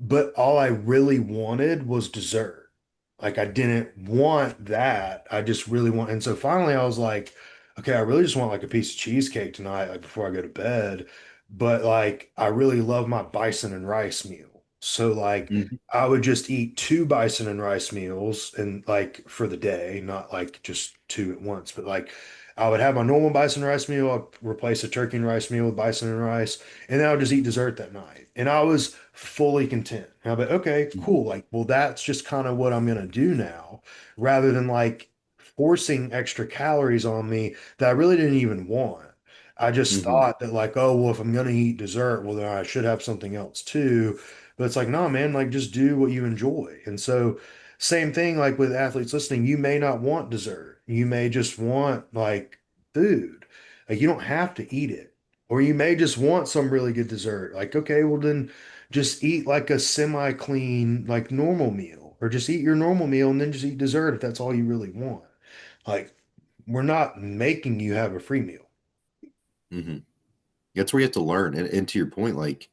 But all I really wanted was dessert. Like I didn't want that. I just really want. And so finally I was like, okay, I really just want like a piece of cheesecake tonight, like before I go to bed. But like I really love my bison and rice meal. So like Mhm. I would just eat two bison and rice meals and like for the day, not like just two at once, but like I would have my normal bison and rice meal, I'd replace a turkey and rice meal with bison and rice, and then I would just eat dessert that night. And I was fully content. And I'll be okay, Mhm. cool. Like, well, that's just kind of what I'm gonna do now, rather than like forcing extra calories on me that I really didn't even want. I just Hmm. thought that like, oh, well, if I'm gonna eat dessert, well, then I should have something else too. But it's like, no, man, like just do what you enjoy. And so same thing like with athletes listening, you may not want dessert. You may just want like food. Like you don't have to eat it. Or you may just want some really good dessert. Like, okay, well then just eat like a semi-clean, like normal meal, or just eat your normal meal and then just eat dessert if that's all you really want. Like, we're not making you have a free meal. Hmm. That's where you have to learn. And to your point, like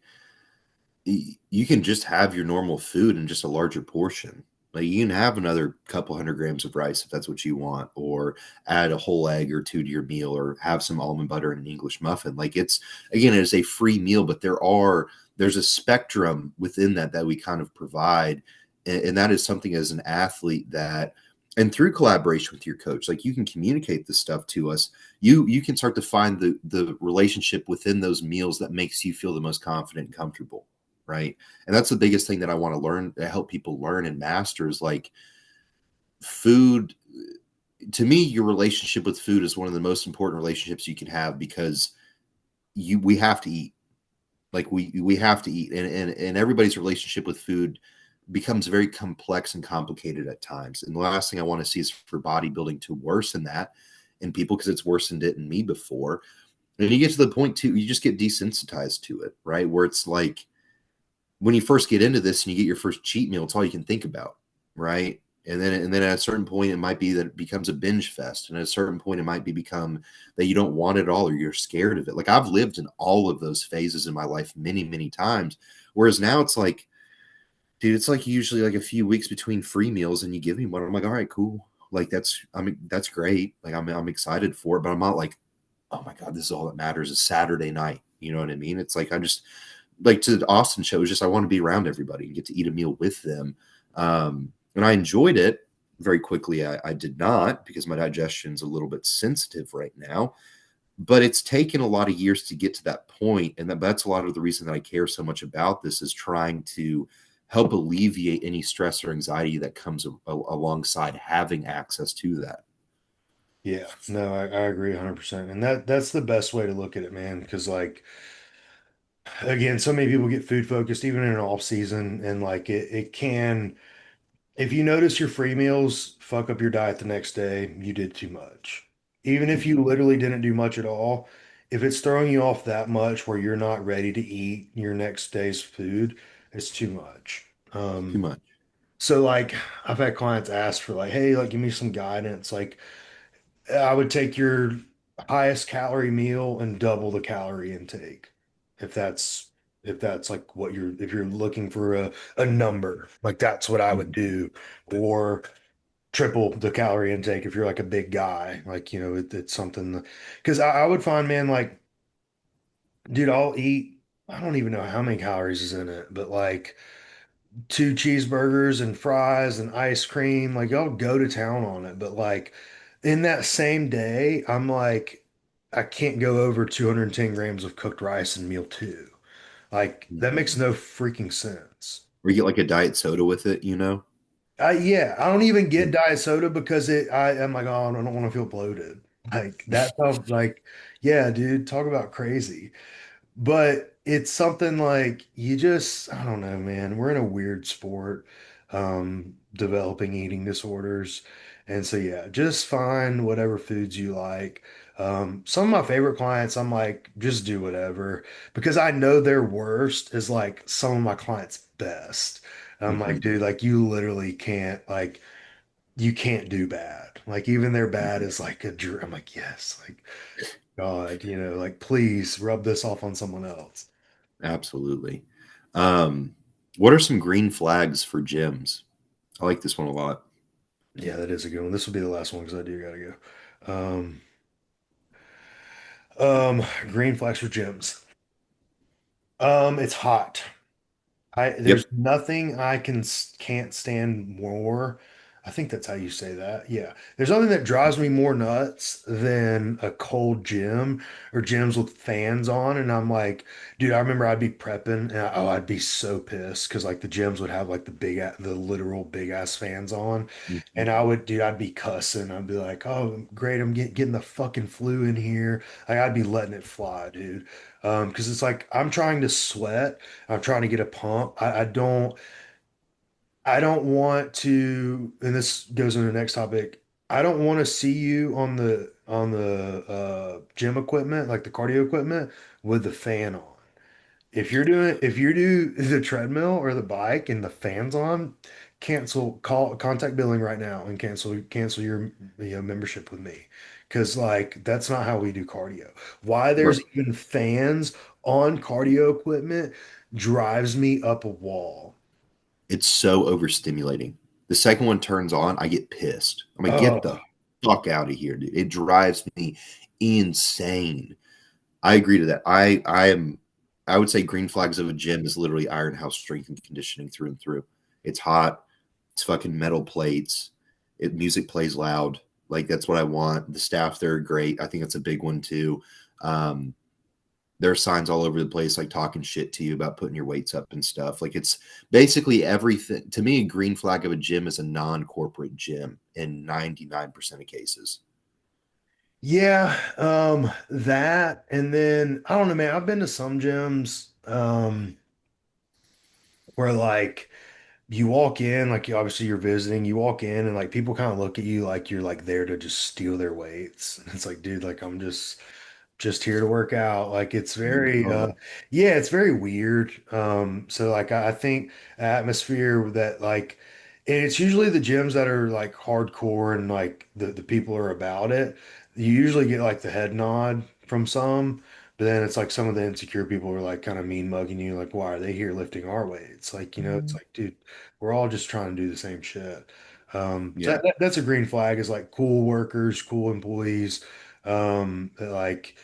you can just have your normal food in just a larger portion. Like you can have another couple 100 grams of rice if that's what you want, or add a whole egg or two to your meal, or have some almond butter and an English muffin. Like it's again, it's a free meal, but there's a spectrum within that that we kind of provide, and that is something as an athlete that, and through collaboration with your coach, like you can communicate this stuff to us. You can start to find the relationship within those meals that makes you feel the most confident and comfortable, right? And that's the biggest thing that I want to learn, to help people learn and master, is like food. To me, your relationship with food is one of the most important relationships you can have, because we have to eat. Like we have to eat, and everybody's relationship with food becomes very complex and complicated at times. And the last thing I want to see is for bodybuilding to worsen that in people, because it's worsened it in me before. And you get to the point too, you just get desensitized to it, right? Where it's like when you first get into this and you get your first cheat meal, it's all you can think about, right? And then at a certain point, it might be that it becomes a binge fest, and at a certain point, it might become that you don't want it at all, or you're scared of it. Like I've lived in all of those phases in my life many, many times. Whereas now it's like, dude, it's like usually like a few weeks between free meals, and you give me one. I'm like, all right, cool. Like that's great. Like I'm excited for it, but I'm not like, oh my god, this is all that matters is Saturday night. You know what I mean? It's like I just, like, to the Austin show, is just I want to be around everybody and get to eat a meal with them. And I enjoyed it very quickly. I did not, because my digestion's a little bit sensitive right now. But it's taken a lot of years to get to that point, and that's a lot of the reason that I care so much about this, is trying to help alleviate any stress or anxiety that comes alongside having access to that. Yeah, no, I agree 100%. And that's the best way to look at it, man. Because like again, so many people get food focused even in an off season, and like it can, if you notice your free meals fuck up your diet the next day, you did too much. Even if Mhm. you literally didn't do much at all, if it's throwing you off that much where you're not ready to eat your next day's food, it's too much. Too much. So like I've had clients ask for like, hey, like give me some guidance. Like I would take your highest calorie meal and double the calorie intake. If that's if that's like what you're if you're looking for a number, like that's what I would Mhm. do. Or triple the calorie intake if you're like a big guy. Like, it's something because I would find, man, like, dude, I'll eat, I don't even know how many calories is in it, but like two cheeseburgers and fries and ice cream, like I'll go to town on it. But like in that same day, I'm like, I can't go over 210 grams of cooked rice in meal two. Like that Mhm. makes no freaking sense. Or you get like a diet soda with it, you know? Yeah, I don't even get Mm. diet soda because I'm like, oh, I don't want to feel bloated. Like that stuff, like, yeah, dude, talk about crazy. But it's something like you just, I don't know, man. We're in a weird sport, developing eating disorders. And so, yeah, just find whatever foods you like. Some of my favorite clients, I'm like, just do whatever because I know their worst is like some of my clients' best. I'm like, Mhm. dude, like you literally can't, like, you can't do bad. Like, even their bad Mhm. is like I'm like, yes, like, God, like please rub this off on someone else. Absolutely. Um, what are some green flags for gyms? I like this one a lot. Yeah, that is a good one. This will be the last one because I do gotta go. Green flags for gyms. It's hot. There's Yep. nothing I can't stand more. I think that's how you say that. Yeah. There's nothing that drives me more nuts than a cold gym or gyms with fans on. And I'm like, dude, I remember I'd be prepping and I'd be so pissed because like the gyms would have like the literal big ass fans on. Mhm. And dude, I'd be cussing. I'd be like, oh, great. I'm getting the fucking flu in here. Like I'd be letting it fly, dude. Because it's like I'm trying to sweat. I'm trying to get a pump. I don't want to, and this goes into the next topic. I don't want to see you on the gym equipment, like the cardio equipment, with the fan on. If you do the treadmill or the bike and the fan's on, contact billing right now and cancel your membership with me. Because like that's not how we do cardio. Why Right. there's even fans on cardio equipment drives me up a wall. It's so overstimulating. The second one turns on, I get pissed. I'm like, get Oh. the fuck out of here, dude. It drives me insane. I agree to that. I would say green flags of a gym is literally iron house strength and conditioning through and through. It's hot, it's fucking metal plates, music plays loud. Like that's what I want. The staff there are great. I think that's a big one too. Um, there are signs all over the place like talking shit to you about putting your weights up and stuff. Like it's basically everything. To me, a green flag of a gym is a non-corporate gym in 99% of cases. Yeah, that and then I don't know, man. I've been to some gyms where like you walk in, like obviously you're visiting, you walk in and like people kind of look at you like you're like there to just steal their weights. And it's like, dude, like I'm just here to work out. Like it's very Oh, yeah, it's very weird. So like I think atmosphere that like and it's usually the gyms that are like hardcore and like the people are about it. You usually get like the head nod from some, but then it's like some of the insecure people are like kind of mean mugging you, like, why are they here lifting our weights? Like, it's like, dude, we're all just trying to do the same shit. So yeah. that's a green flag is like cool workers, cool employees, that like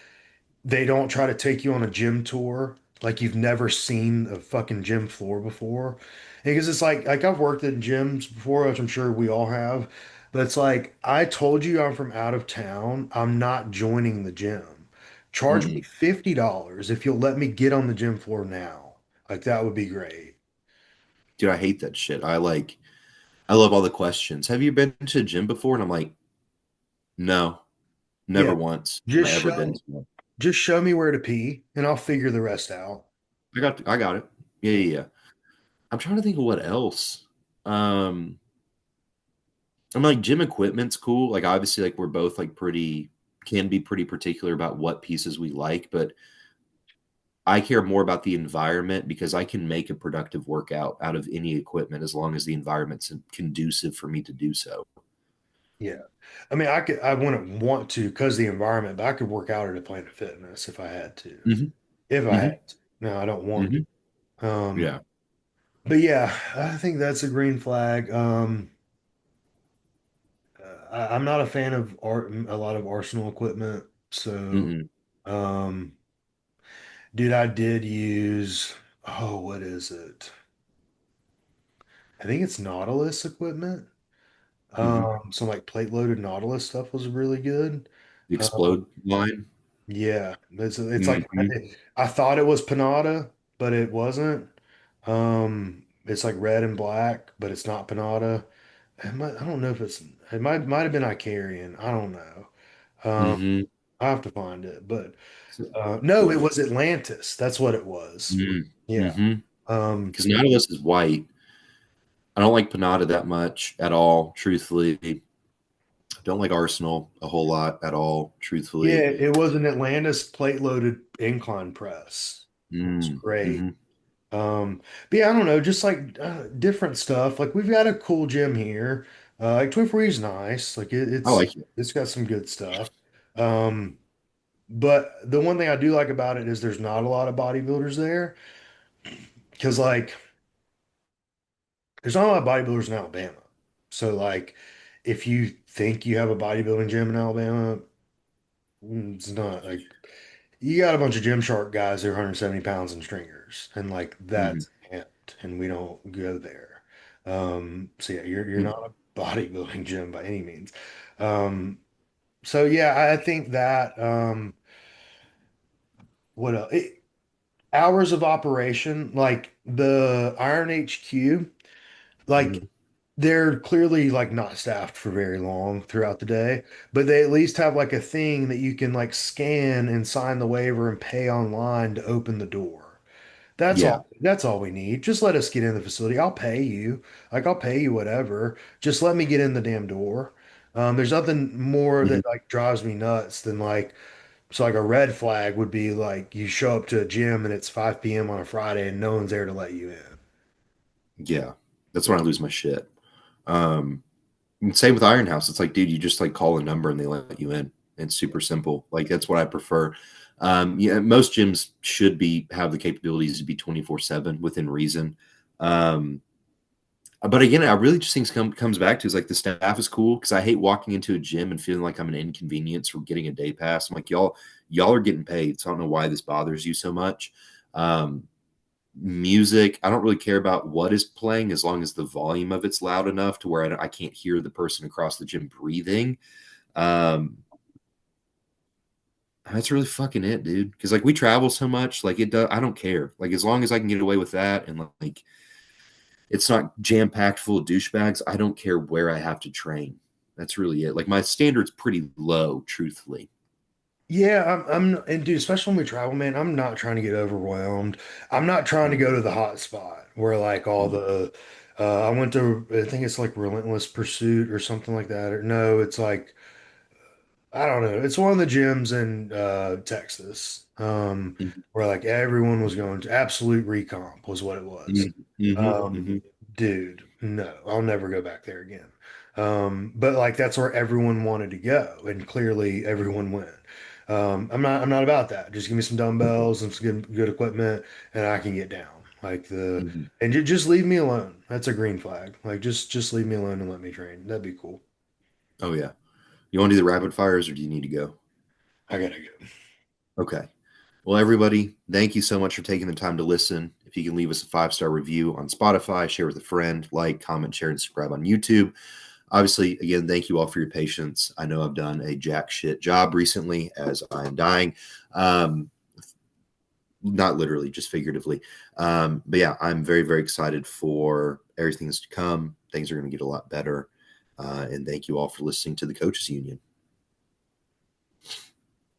they don't try to take you on a gym tour like you've never seen a fucking gym floor before. Because it's like I've worked in gyms before, which I'm sure we all have, but it's like I told you I'm from out of town. I'm not joining the gym. Charge me Mm-mm. $50 if you'll let me get on the gym floor now. Like that would be great. Dude, I hate that shit. I love all the questions. Have you been to a gym before? And I'm like, no, Yeah. never once. Have I Just ever been show to one. just show me where to pee and I'll figure the rest out. I got it. Yeah, Yeah. yeah, yeah. I'm trying to think of what else. Um, I'm like gym equipment's cool. Like obviously, like we're both like pretty can be pretty particular about what pieces we like, but I care more about the environment because I can make a productive workout out of any equipment as long as the environment's conducive for me to do so. Yeah. I mean, I wouldn't want to because the environment, but I could work out at a Planet Fitness if I had to. Hmm. If I Hmm. had to. No, I don't want Hmm. to. Yeah. But yeah, I think that's a green flag. I'm not a fan of a lot of Arsenal equipment. So, Mm-mm. um, dude, I did use, oh, what is it? I think it's Nautilus equipment. Hmm. Some like plate loaded Nautilus stuff was really good. The Um, explode line. Yeah, it's like Hmm. I thought it was panada, but it wasn't. It's like red and black, but it's not panada. I don't know if it might have been Icarian. I don't know. Um, Hmm. I have to find it, but no, it was Atlantis. That's what it was. Yeah. Mm-hmm. Um, Because Nautilus is white. I don't like Panada that much at all, truthfully. I don't like Arsenal a whole lot at all, yeah, truthfully. it was an Atlantis plate loaded incline press. It's great. Mm-hmm. But yeah, I don't know, just like different stuff. Like we've got a cool gym here. Like 24 is nice. Like I like it. it's got some good stuff. Um, but the one thing I do like about it is there's not a lot of bodybuilders there because like there's not a lot of bodybuilders in Alabama. So like if you think you have a bodybuilding gym in Alabama, it's not like you got a bunch of Gymshark guys that are 170 pounds and stringers, and like Hmm. that's it, and we don't go there. So yeah, you're Hmm. not. bodybuilding gym by any means. Um, so yeah, I think that what else? Hours of operation, like the Iron HQ, like Mhm. they're clearly like not staffed for very long throughout the day, but they at least have like a thing that you can like scan and sign the waiver and pay online to open the door. That's Yeah. all. That's all we need. Just let us get in the facility. I'll pay you. Like I'll pay you whatever. Just let me get in the damn door. There's nothing more Mhm. that like drives me nuts than like so like a red flag would be like you show up to a gym and it's 5 p.m. on a Friday and no one's there to let you in. Yeah. That's when I Like, lose my shit. Um, and same with Iron House. It's like, dude, you just like call a number and they let you in. It's super simple. Like that's what I prefer. Yeah, most gyms should be have the capabilities to be 24/7 within reason. Um, but again, I really just think comes back to is like the staff is cool because I hate walking into a gym and feeling like I'm an inconvenience for getting a day pass. I'm like, y'all are getting paid, so I don't know why this bothers you so much. Um, Music, I don't really care about what is playing as long as the volume of it's loud enough to where I can't hear the person across the gym breathing. Um, that's really fucking it, dude. Because like we travel so much, like it does. I don't care. Like as long as I can get away with that, and like it's not jam packed full of douchebags. I don't care where I have to train. That's really it. Like my standard's pretty low, truthfully. yeah, and dude, especially when we travel, man, I'm not trying to get overwhelmed. I'm not trying to go to the hot spot where like all Mhm. the, I went to, I think it's like Relentless Pursuit or something like that. Or no, it's like, I don't know. It's one of the gyms in Texas, Mhm. where like everyone was going to Absolute Recomp was what it was. Mhm. Mhm. Um, Mhm. dude, no, I'll never go back there again. But like that's where everyone wanted to go, and clearly everyone went. I'm not about that. Just give me some dumbbells and some good equipment, and I can get down. Like the Mhm. and just leave me alone. That's a green flag. Like just leave me alone and let me train. That'd be cool. Oh yeah. You want to do the rapid fires, or do you need to go? I gotta go. Okay. Well, everybody, thank you so much for taking the time to listen. If you can leave us a 5-star review on Spotify, share with a friend, like, comment, share, and subscribe on YouTube. Obviously, again, thank you all for your patience. I know I've done a jack shit job recently as I am dying. Um, Not literally, just figuratively. But yeah, I'm very, very excited for everything that's to come. Things are going to get a lot better. And thank you all for listening to the Coaches Union.